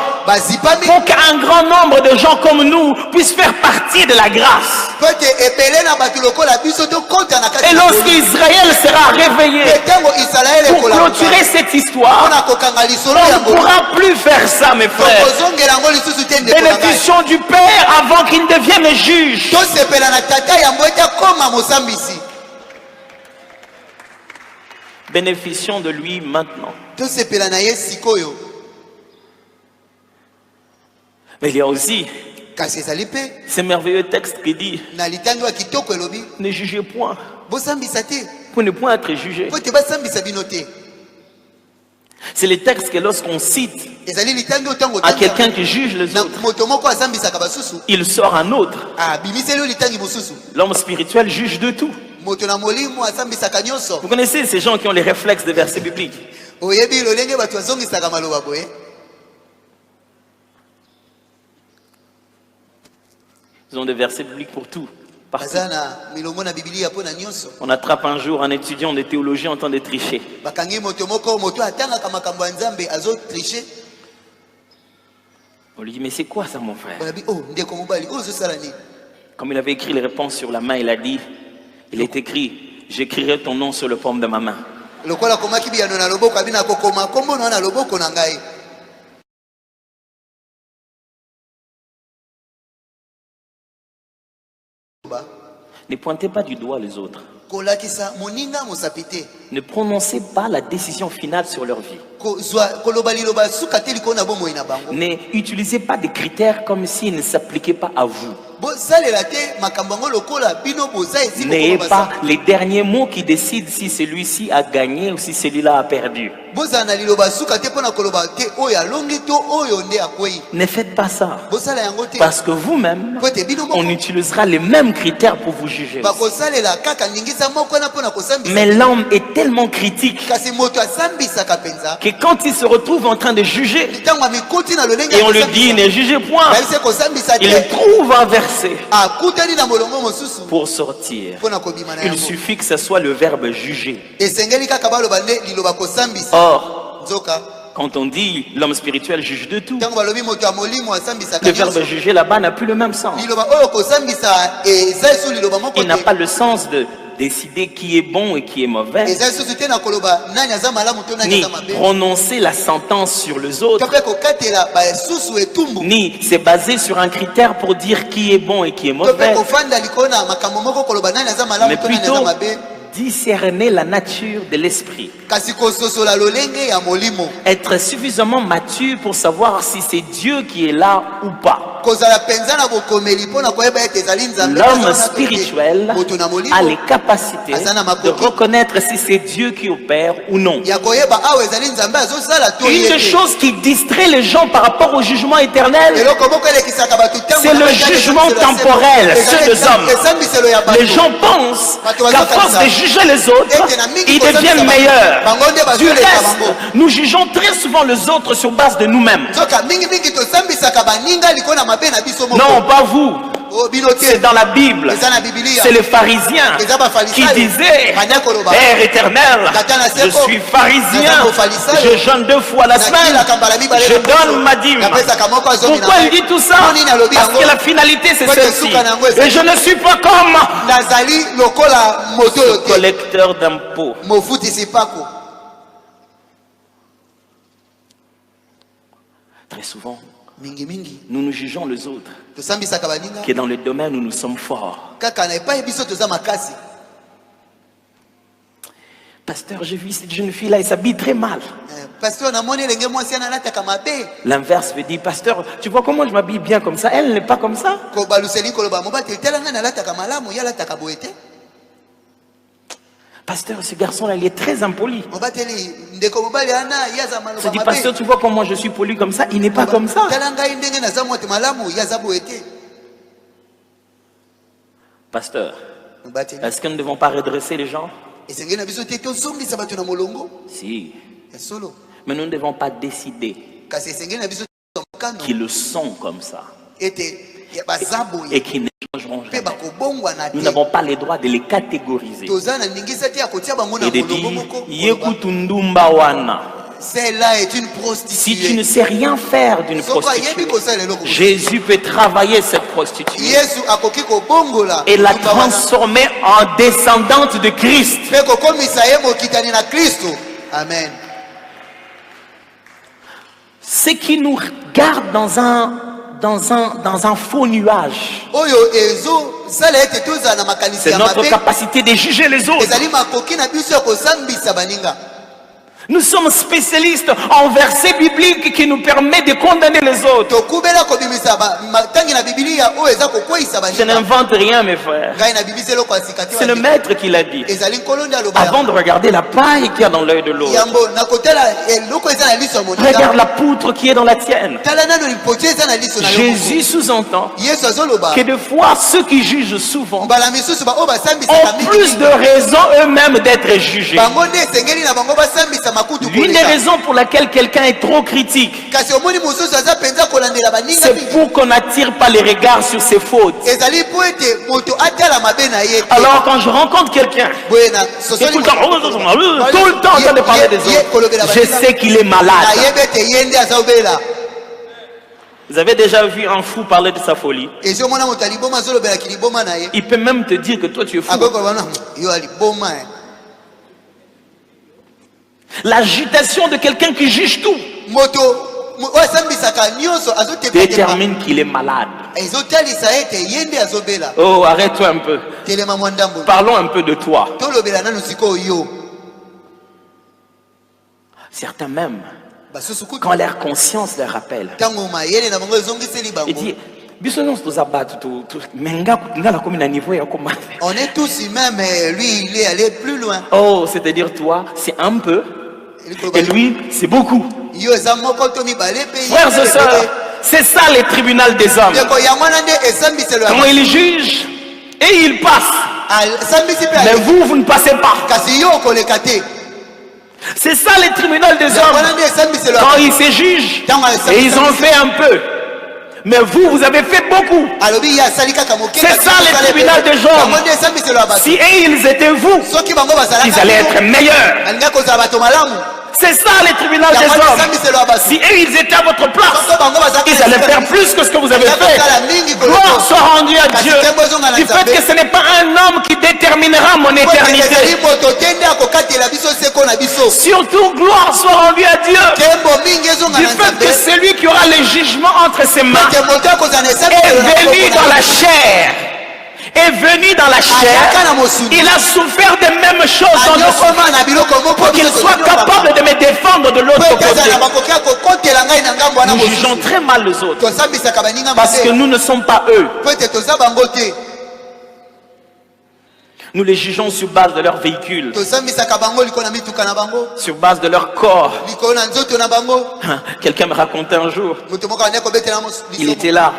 Speaker 1: pour qu'un grand nombre de gens comme nous puissent faire partie de la grâce. Et lorsque Israël sera réveillé pour clôturer cette histoire, on ne pourra plus faire ça, mes frères. Bénéficions du Père avant qu'il ne devienne juge. Bénéficions de lui maintenant. Mais il y a aussi ce merveilleux texte qui dit ne jugez point pour ne point être jugé. C'est le texte que lorsqu'on cite à quelqu'un qui juge les autres, il sort un autre. L'homme spirituel juge de tout. Vous connaissez ces gens qui ont les réflexes des versets bibliques. Ils ont des versets bibliques pour tout. On attrape un jour un étudiant de théologie en train de tricher. On lui dit, mais c'est quoi ça, mon frère? Comme il avait écrit les réponses sur la main, il a dit, il est écrit, j'écrirai ton nom sur le paume de ma main. Ne pointez pas du doigt les autres. Ne prononcez pas la décision finale sur leur vie. N'utilisez pas des critères comme s'ils ne s'appliquaient pas à vous. N'ayez pas les derniers mots qui décident si celui-ci a gagné ou si celui-là a perdu. Ne faites pas ça. Parce que vous-même, on utilisera les mêmes critères pour vous juger. Mais l'homme est tellement critique que quand il se retrouve en train de juger, et on lui dit ne jugez point, il trouve un verset pour sortir. Il suffit que ce soit le verbe juger. Or, quand on dit l'homme spirituel juge de tout, le verbe juger là-bas n'a plus le même sens. Il n'a pas le sens de décider qui est bon et qui est mauvais, ni prononcer la sentence sur les autres, ni se baser sur un critère pour dire qui est bon et qui est mauvais, mais plutôt discerner la nature de l'esprit. Être suffisamment mature pour savoir si c'est Dieu qui est là ou pas. L'homme spirituel a les capacités de reconnaître si c'est Dieu qui opère ou non. Une des choses qui distrait les gens par rapport au jugement éternel, c'est le jugement temporel, ceux des hommes. Les gens pensent qu'à force de juger les autres, ils deviennent meilleurs. Du reste, nous jugeons très souvent les autres sur base de nous-mêmes. Non, pas vous. C'est dans la Bible. C'est les pharisiens qui disaient: Père éternel, je suis pharisien, je jeûne 2 fois la semaine, je donne ma dîme. Pourquoi il dit tout ça? Parce que la finalité c'est celle-ci: et je ne suis pas comme ce collecteur d'impôts. Très souvent, nous nous jugeons les autres, qui est dans le domaine où nous sommes forts. Pasteur, j'ai vu cette jeune fille là, elle s'habille très mal. L'inverse veut dire: pasteur, tu vois comment je m'habille bien comme ça, elle n'est pas comme ça. Pasteur, ce garçon-là, il est très impoli. Je dis: pasteur, tu vois comment je suis poli comme ça, il n'est pas comme ça. Pasteur, est-ce que nous ne devons pas redresser les gens? Si. Mais nous ne devons pas décider qu'ils le sont comme ça et qu'ils ne changeront jamais. Nous n'avons pas le droit de les catégoriser et de dire: Yekutundumba wana.
Speaker 2: Celle-là est une prostituée.
Speaker 1: Si tu ne sais rien faire d'une prostituée, Jésus peut travailler cette prostituée et la transformer en descendante de Christ.
Speaker 2: Amen.
Speaker 1: Ce qui nous garde dans un faux nuage, c'est notre capacité de juger les autres. Nous sommes spécialistes en versets bibliques qui nous permettent de condamner les autres. Je n'invente rien, mes frères. C'est le maître qui l'a dit. Avant de regarder la paille qu'il y a dans l'œil de l'autre, regarde la poutre qui est dans la tienne. Jésus sous-entend que des fois, ceux qui jugent souvent ont plus de raisons eux-mêmes d'être jugés. L'une des raisons pour laquelle quelqu'un est trop critique, c'est pour qu'on n'attire pas les regards sur ses fautes. Alors quand je rencontre quelqu'un qui est tout le temps en train de parler des autres, je sais qu'il est malade. Vous avez déjà vu un fou parler de sa folie? Il peut même te dire que toi tu es fou. L'agitation de quelqu'un qui juge tout détermine qu'il est malade. Oh, arrête-toi un peu. Parlons un peu de toi. Certains même, quand leur conscience leur rappelle, ils disent:
Speaker 2: on est tous humains, mais lui il est allé plus loin.
Speaker 1: Oh, c'est-à-dire toi c'est un peu et lui c'est beaucoup. Frères et sœurs, c'est ça le tribunal des hommes. Quand ils jugent et ils passent, mais vous ne passez pas. C'est ça le tribunal des hommes. Quand ils se jugent et ils ont fait un peu, mais vous avez fait beaucoup. C'est ça le tribunal des hommes. Si ils étaient vous, ils allaient être meilleurs. C'est ça le tribunal des hommes. Si ils étaient à votre place, ils allaient faire plus que ce que vous avez fait. Gloire soit rendue à Dieu du fait que ce n'est pas un homme qui déterminera mon éternité. Surtout gloire soit rendue à Dieu du fait que celui qui aura le jugement entre ses mains est venu dans la chair. Est venu dans la chair, il a souffert des mêmes choses dans le spirituel pour qu'il soit capable de me défendre de l'autre côté. Nous jugeons très mal les autres. Parce que nous ne sommes pas eux. Nous les jugeons sur base de leur véhicule, sur base de leur corps. Quelqu'un me racontait un jour, il était là,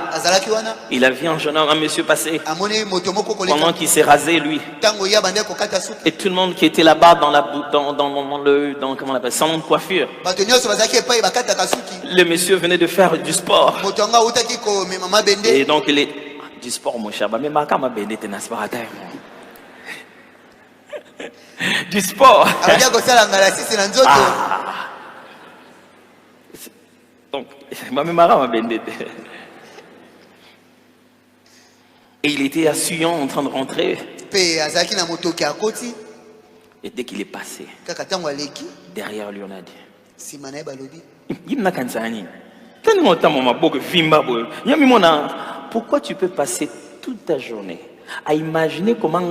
Speaker 1: il a vu un jeune homme, un monsieur passer, pendant qu'il s'est rasé lui. Et tout le monde qui était là-bas dans le comment on appelle, salon de coiffure, le monsieur venait de faire du sport. Et donc il est du sport, mon cher, mais ma cama bénite n'est pas du sport. Donc, et il était assuyant en train de rentrer. Et dès qu'il est passé, derrière lui, on a dit, pourquoi tu peux passer toute ta journée à imaginer comment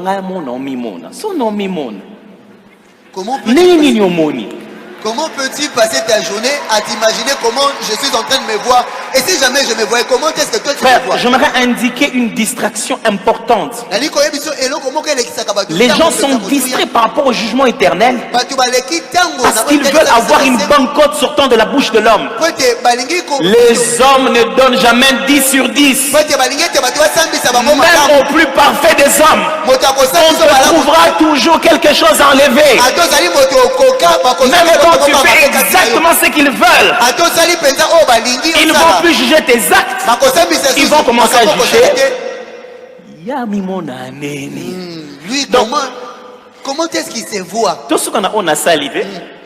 Speaker 1: son nom mimona.
Speaker 2: Comment peux-tu passer ta journée à t'imaginer comment je suis en train de me voir? Et si jamais je me voyais, comment est-ce que toi tu me vois?
Speaker 1: J'aimerais indiquer une distraction importante. Les gens sont distraits par rapport au jugement éternel parce qu'ils veulent avoir une bonne cote sortant de la bouche de l'homme. Les hommes ne donnent jamais 10 sur 10. Même au plus parfait des hommes, on te trouvera toujours quelque chose à enlever. Même quand tu fais exactement ce qu'ils veulent, ils ne vont plus juger tes actes. Ils vont commencer à juger.
Speaker 2: Lui, comment est-ce qu'il se voit?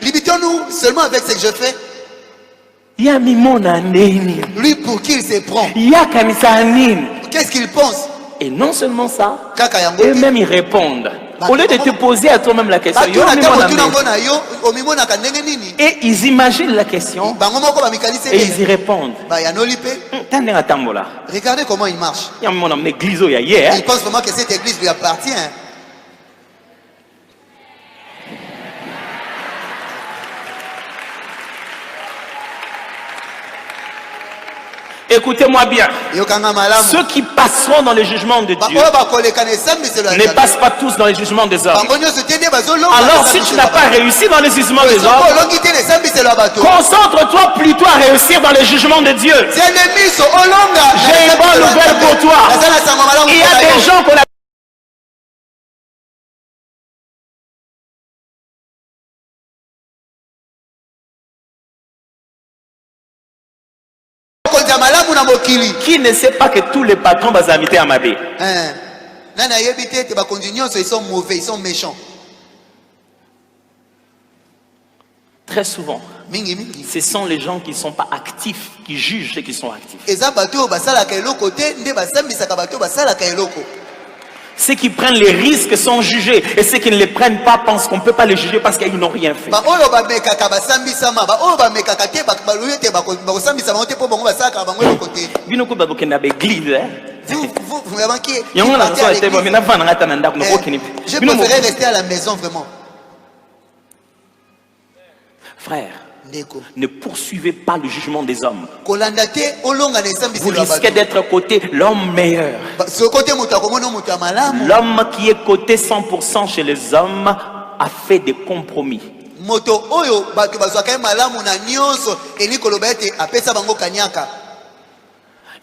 Speaker 2: Limitons-nous seulement avec ce que je fais. Lui, pour qui il se prend? Qu'est-ce qu'il pense?
Speaker 1: Et non seulement ça, eux-mêmes ils répondent. Au lieu de te poser à toi-même la question, et ils imaginent la question et ils y répondent.
Speaker 2: Regardez comment il marche. Il pense vraiment que cette église lui appartient.
Speaker 1: Écoutez-moi bien. Ceux qui passeront dans le jugement de Dieu ne passent pas tous dans le jugement des hommes. Alors si tu n'as pas réussi dans le jugement des hommes, concentre-toi plutôt à réussir dans le jugement de Dieu. J'ai une bonne nouvelle pour toi. Il y a des gens qu'on a qui ne sait pas que tous les patrons vont inviter à Mabé.
Speaker 2: Ils sont mauvais, ils sont méchants.
Speaker 1: Très souvent, ce sont les gens qui ne sont pas actifs qui jugent ceux qui sont actifs. Ceux qui prennent les risques sont jugés et ceux qui ne les prennent pas pensent qu'on ne peut pas les juger parce qu'ils n'ont rien fait.
Speaker 2: Je préférais rester à la maison vraiment.
Speaker 1: Frère, ne poursuivez pas le jugement des hommes. Vous risquez d'être côté l'homme meilleur. L'homme qui est côté 100% chez les hommes a fait des compromis.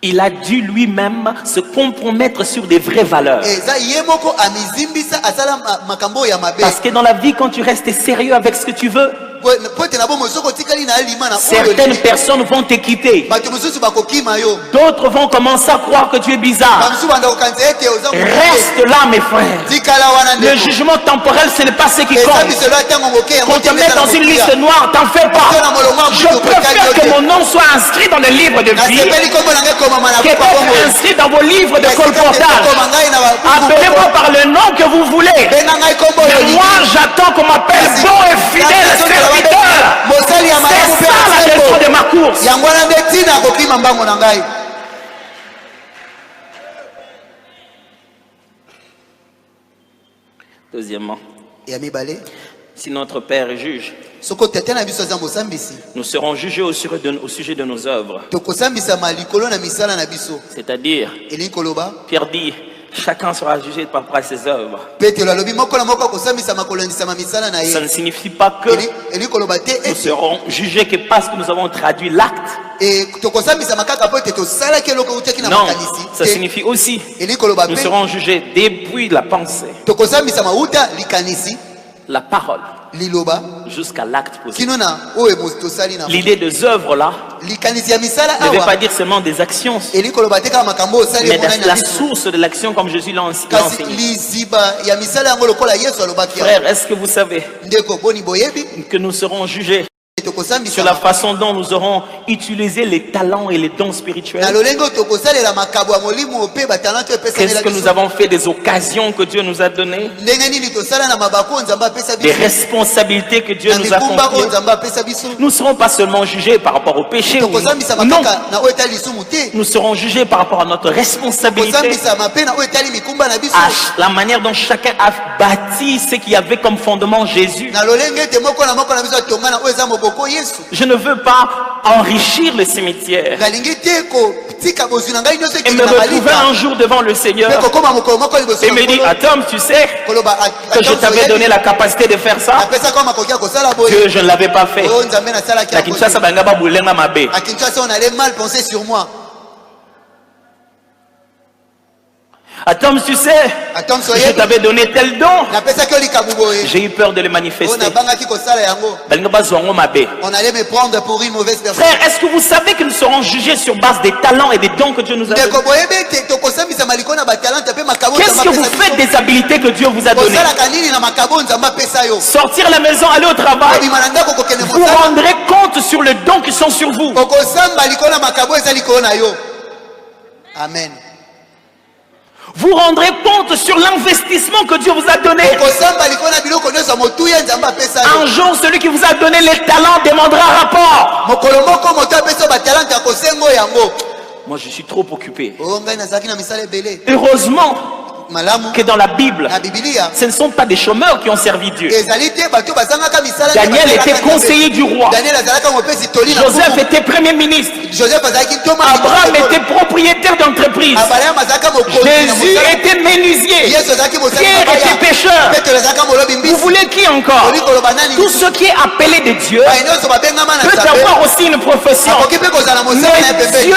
Speaker 1: Il a dû lui-même se compromettre sur des vraies valeurs. Parce que dans la vie, quand tu restes sérieux avec ce que tu veux, certaines personnes vont te quitter. D'autres vont commencer à croire que tu es bizarre. Reste là, mes frères. Le jugement temporel, ce n'est pas ce qui compte. Qu'on te mette dans une liste noire, t'en fais pas. Je préfère que mon nom soit inscrit dans le livre de vie que d'être inscrit dans vos livres de colportage. Appelez-moi par le nom que vous voulez. Mais moi, j'attends qu'on m'appelle bon et fidèle serviteur. C'est ça la raison de ma course. Deuxièmement, si notre Père est juge, Nous serons jugés au sujet de nos œuvres. C'est-à-dire, Pierre dit, chacun sera jugé par rapport à ses œuvres. Ça ne signifie pas que nous serons jugés que parce que nous avons traduit l'acte. Non, ça signifie aussi nous serons jugés depuis la pensée, la parole, jusqu'à l'acte possible. L'idée des œuvres là ne veut pas dire seulement des actions, mais la source de l'action comme Jésus l'a enseigné. Frère, est-ce que vous savez que nous serons jugés sur la façon dont nous aurons utilisé les talents et les dons spirituels? Qu'est-ce que nous avons fait des occasions que Dieu nous a données, des responsabilités que Dieu nous a confiées? Nous ne serons pas seulement jugés par rapport au péché. Non, nous serons jugés par rapport à notre responsabilité, à la manière dont chacun a bâti ce qu'il y avait comme fondement Jésus. Je ne veux pas enrichir le cimetière et me retrouver un jour devant le Seigneur et me dire, attends, tu sais que je t'avais donné la capacité de faire ça, que je ne l'avais pas fait. À Kinshasa, on allait mal penser sur moi. Attends, tu sais, je t'avais donné tel don. J'ai eu peur de le manifester.
Speaker 2: On allait me prendre pour une mauvaise personne.
Speaker 1: Frère, est-ce que vous savez que nous serons jugés sur base des talents et des dons que Dieu nous a donnés? Qu'est-ce que vous faites des habilités que Dieu vous a données? Sortir à la maison, aller au travail, vous rendrez compte sur les dons qui sont sur vous.
Speaker 2: Amen.
Speaker 1: Vous rendrez compte sur l'investissement que Dieu vous a donné. Un jour, celui qui vous a donné les talents demandera rapport. Moi, je suis trop occupé. Heureusement que dans la Bible, ce ne sont pas des chômeurs qui ont servi Dieu. Daniel était conseiller du roi. Joseph était premier ministre. Abraham était propriétaire d'entreprise. Jésus était menuisier. Pierre était pêcheur. Vous voulez qui encore? Tout ce qui est appelé de Dieu peut avoir aussi une profession. Mais Dieu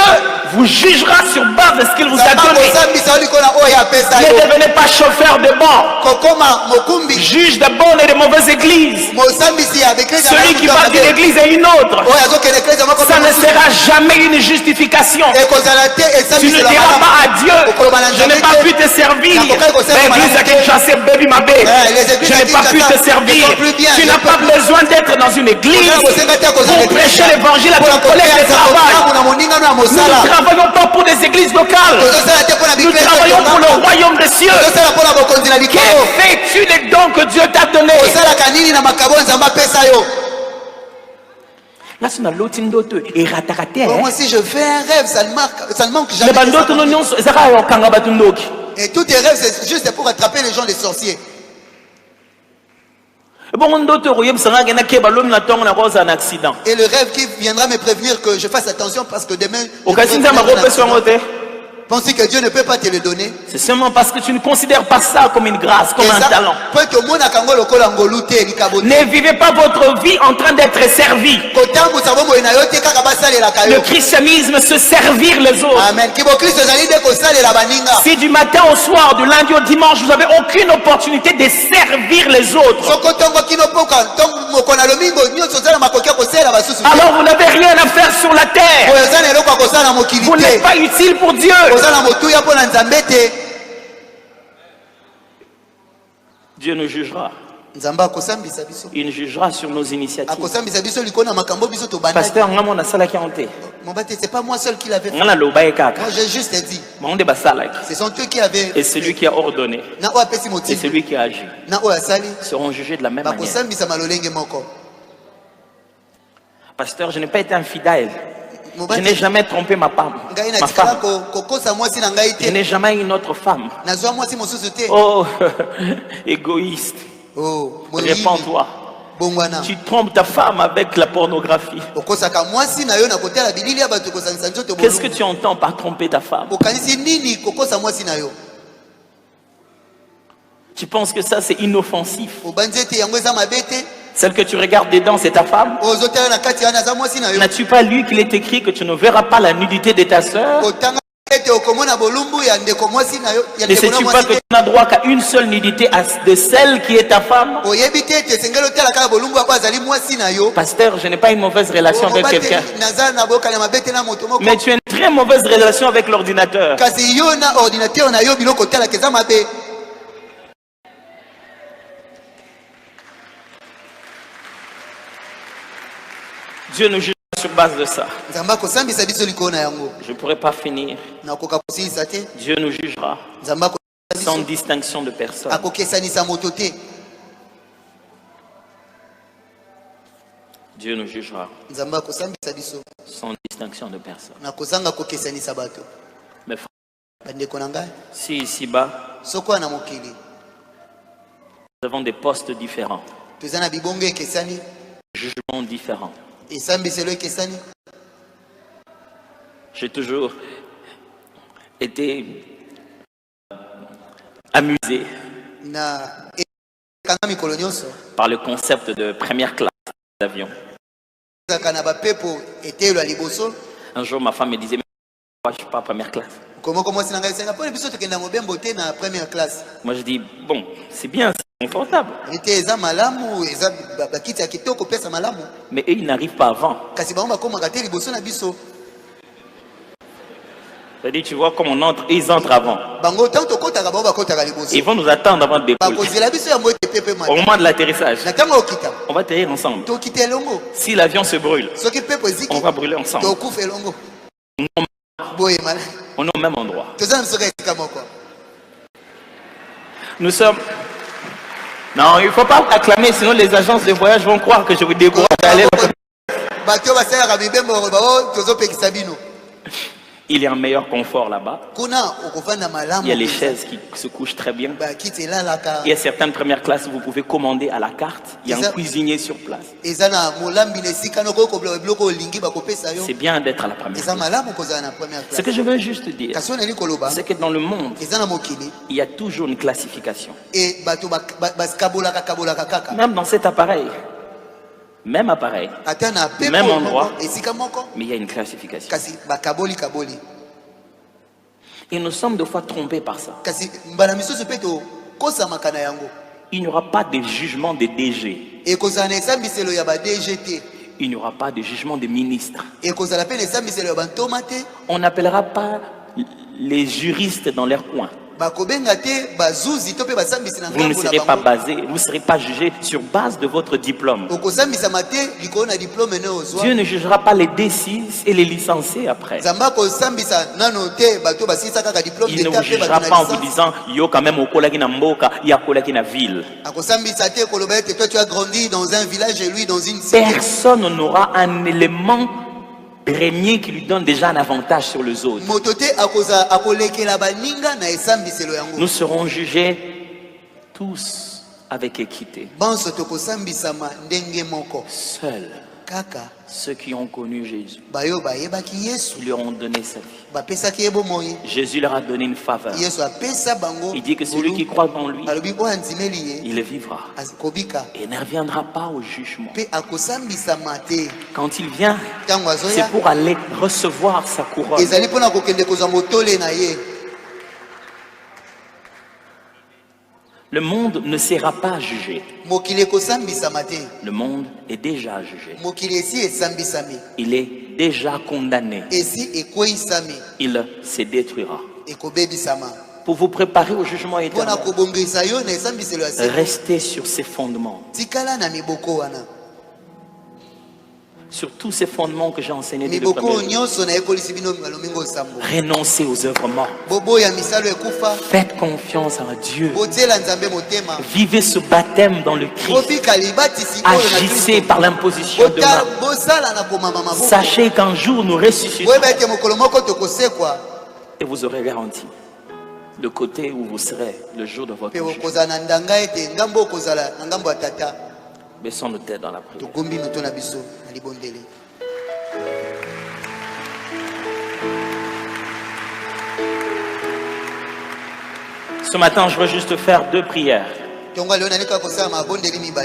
Speaker 1: vous jugera sur base de ce qu'il vous a donné. Ne devenez pas chauffeur de bord, juge de bonnes et de mauvaises églises. Celui qui va d'une église à une autre, ça ne sera jamais une justification. Tu ne diras pas à Dieu, je n'ai pas pu te servir. L'église à Kinshasa, baby ma baby, je n'ai pas pu te servir. Tu n'as pas besoin d'être dans une église pour prêcher l'évangile à ton collègue de travail. Nous ne travaillons pas pour des églises locales. Nous travaillons pour le royaume des cieux. Que fais-tu des dons que Dieu t'a donnés? Là, c'est l'autre d'autres et rataraté.
Speaker 2: Moi, si je fais un rêve, ça ne manque jamais. Et tous tes rêves, c'est juste pour attraper les gens, les sorciers.
Speaker 1: Et le
Speaker 2: rêve qui viendra me prévenir que je fasse attention parce que demain. Pensez que Dieu ne peut pas te le donner.
Speaker 1: C'est seulement parce que tu ne considères pas ça comme une grâce, comme un talent. Ne vivez pas votre vie en train d'être servi. Le christianisme, se servir les autres.
Speaker 2: Amen.
Speaker 1: Si du matin au soir, du lundi au dimanche, vous n'avez aucune opportunité de servir les autres, alors vous n'avez rien à faire sur la terre. Vous n'êtes pas utile pour Dieu. Dieu nous jugera. Il nous jugera sur nos initiatives. Pasteur,
Speaker 2: c'est pas moi seul qui l'avais fait.
Speaker 1: Moi,
Speaker 2: j'ai juste dit.
Speaker 1: Ce sont eux qui avaient. Et celui qui a ordonné. Et celui qui a agi seront jugés de la même manière. Pasteur, je n'ai pas été infidèle. Je n'ai jamais trompé ma femme. Je n'ai jamais eu une autre femme. Oh, égoïste. Répands-toi. Tu trompes ta femme avec la pornographie. Qu'est-ce que tu entends par tromper ta femme? Tu penses que ça c'est inoffensif? Celle que tu regardes dedans, c'est ta femme? N'as-tu pas lu qu'il est écrit que tu ne verras pas la nudité de ta sœur? Ne sais-tu pas que tu n'as droit qu'à une seule nudité de celle qui est ta femme? Pasteur, je n'ai pas une mauvaise relation avec quelqu'un. Mais tu as une très mauvaise relation avec l'ordinateur. Dieu nous juge sur base de ça. Je ne pourrais pas finir. Dieu nous jugera sans distinction de personne. Dieu nous jugera sans distinction de personne. Mais si ici-bas, nous avons des postes différents, jugements différents. J'ai toujours été amusé par le concept de première classe d'avion. Un jour, ma femme me disait, mais pourquoi je ne suis pas première classe? Moi, je dis, bon, c'est bien, c'est confortable. Mais eux, ils n'arrivent pas avant. C'est-à-dire, tu vois, comme on entre, ils entrent avant. Ils vont nous attendre avant de décoller. Au moment de l'atterrissage, on va atterrir ensemble. Si l'avion se brûle, on va brûler ensemble. On est au même endroit. Nous sommes... Non, il ne faut pas acclamer, sinon les agences de voyage vont croire que je vous décourage d'aller là. Il y a un meilleur confort là-bas. Il y a les chaises qui se couchent très bien. Il y a certaines premières classes où vous pouvez commander à la carte. Il y a un cuisinier sur place. C'est bien d'être à la première classe. Ce que je veux juste dire, c'est que dans le monde, il y a toujours une classification. Même dans cet appareil. Même appareil, même endroit, mais il y a une classification. Et nous sommes des fois trompés par ça. Il n'y aura pas de jugement de DG. Il n'y aura pas de jugement de ministre. On n'appellera pas les juristes dans leur coin. Vous ne serez pas basé, vous ne serez pas jugé sur base de votre diplôme. Dieu ne jugera pas les D6 et les licenciés après. Il ne vous jugera pas en vous disant yo quand même au kolaki na mboka, ya kolaki na ville. Personne n'aura un élément premier qui lui donne déjà un avantage sur les autres. Nous serons jugés tous avec équité. Seuls ceux qui ont connu Jésus lui ont donné sa vie. Jésus leur a donné une faveur. Il dit que celui qui croit en lui, il vivra et ne reviendra pas au jugement. Quand il vient, c'est pour aller recevoir sa couronne. Le monde ne sera pas jugé. Le monde est déjà jugé. Il est déjà condamné. Il se détruira. Pour vous préparer au jugement éternel, restez sur ces fondements. Sur tous ces fondements que j'ai enseignés depuis le premier jour. Renoncez aux œuvres mortes. Faites confiance en Dieu. Vivez ce baptême dans le Christ. Agissez par l'imposition de main. Sachez qu'un jour nous ressusciterons. Et vous aurez garanti le côté où vous serez le jour de votre jugement. Baissons nos têtes dans la prière. Ce matin, je veux juste faire 2 prières.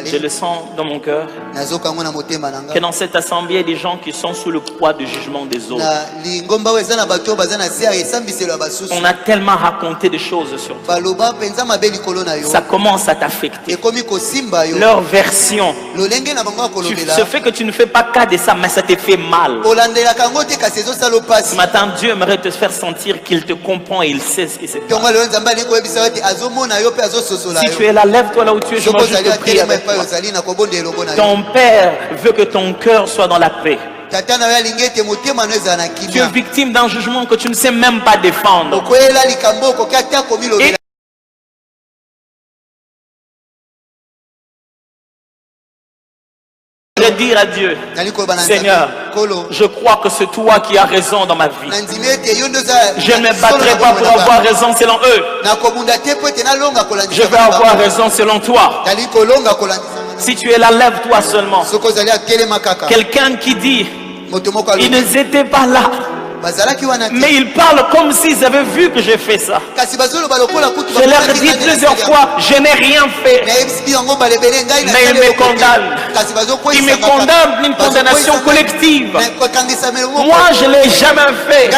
Speaker 1: Je le sens dans mon cœur que dans cette assemblée, il y a des gens qui sont sous le poids du jugement des autres. On a tellement raconté des choses sur toi. Ça commence à t'affecter. Leur version. Ce fait que tu ne fais pas cas de ça, mais ça te fait mal. Ce matin, Dieu aimerait te faire sentir qu'il te comprend et il sait ce qui se passe. Si tu es là, lève-toi là où tu es, je vais juste prier avec toi. Ton Père veut que ton cœur soit dans la paix. Tu es victime d'un jugement que tu ne sais même pas défendre. Je vais dire à Dieu, Seigneur, je crois que c'est toi qui as raison dans ma vie. Je ne me battrai pas pour avoir raison selon eux. Je vais avoir raison selon toi. Si tu es là, lève-toi seulement. Quelqu'un qui dit, ils n'étaient pas là, mais ils parlent comme s'ils avaient vu que j'ai fait ça. Je leur ai dit plusieurs fois, je n'ai rien fait. Mais ils me condamnent. Ils me condamnent d'une condamnation collective. Moi, je ne l'ai jamais fait.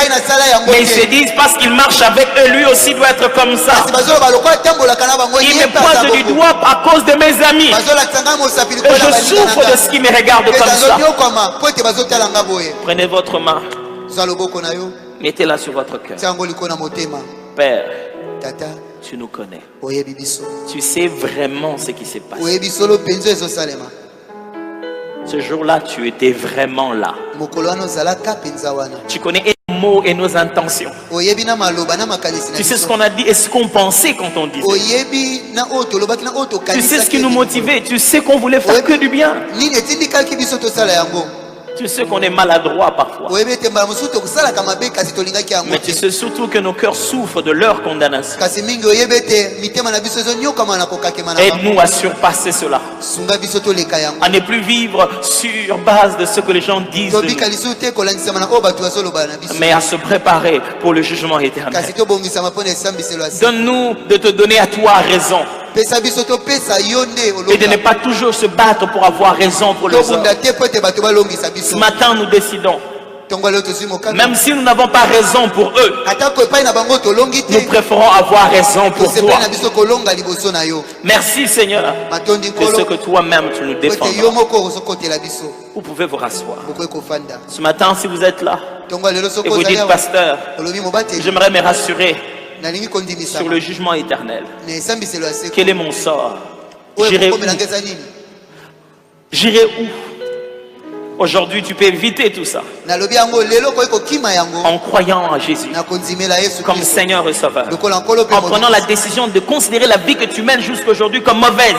Speaker 1: Mais ils se disent parce qu'il marche avec eux, lui aussi doit être comme ça. Ils me pointent du doigt à cause de mes amis. Et je souffre de ce qui me regarde comme ça. Prenez votre main. Mettez-la sur votre cœur. Père, tu nous connais. Tu sais vraiment ce qui s'est passé. Ce jour-là, tu étais vraiment là. Tu connais nos mots et nos intentions. Tu sais ce qu'on a dit et ce qu'on pensait quand on disait. Tu sais ce qui nous motivait. Tu sais qu'on voulait faire que du bien. Tu sais qu'on est maladroit parfois. Mais tu sais surtout que nos cœurs souffrent de leur condamnation. Aide-nous à surpasser cela. À ne plus vivre sur base de ce que les gens disent de nous, mais à se préparer pour le jugement éternel. Donne-nous de te donner à toi raison. Et de ne pas toujours se battre pour avoir raison pour les autres. Ce matin, nous décidons, même si nous n'avons pas raison pour eux, nous préférons avoir raison pour toi. Merci Seigneur de ce que toi-même tu nous défends. Vous pouvez vous rasseoir. Ce matin, si vous êtes là et vous dites, pasteur, j'aimerais me rassurer sur le jugement éternel. Quel est mon sort? J'irai où? J'irai où? Aujourd'hui, tu peux éviter tout ça en croyant en Jésus comme Seigneur et Sauveur, en prenant la décision de considérer la vie que tu mènes jusqu'à aujourd'hui comme mauvaise.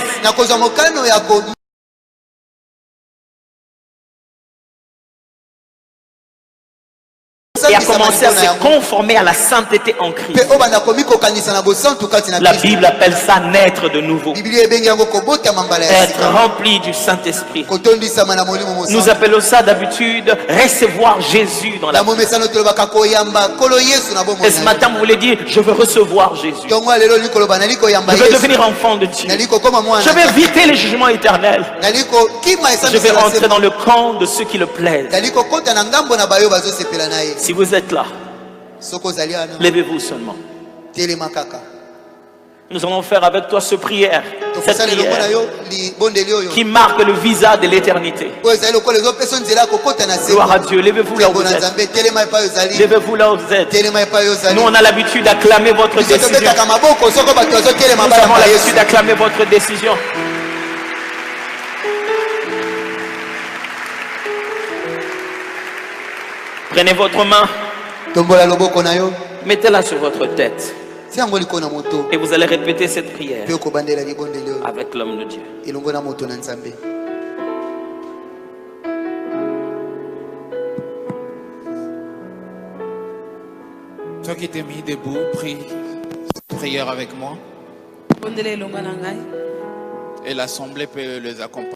Speaker 1: Et à commencer à se conformer à la sainteté en Christ. La Bible appelle ça naître de nouveau. Être rempli du Saint-Esprit. Nous appelons ça d'habitude recevoir Jésus dans la vie. Et ce matin, vous voulez dire, je veux recevoir Jésus. Je veux devenir enfant de Dieu. Je vais éviter les jugements éternels. Je vais rentrer dans le camp de ceux qui le plaisent. Si vous êtes là, levez-vous seulement. Nous allons faire avec toi cette prière qui marque le visa de l'éternité. Gloire à Dieu. Levez-vous là où vous êtes. Levez-vous là où vous êtes. Nous, on a l'habitude d'acclamer votre décision. Nous avons l'habitude d'acclamer votre décision. Prenez votre main. Mettez-la sur votre tête. Et vous allez répéter cette prière avec l'homme de Dieu.
Speaker 3: Toi qui t'es mis debout, prie cette prière avec moi. Et l'assemblée peut les accompagner.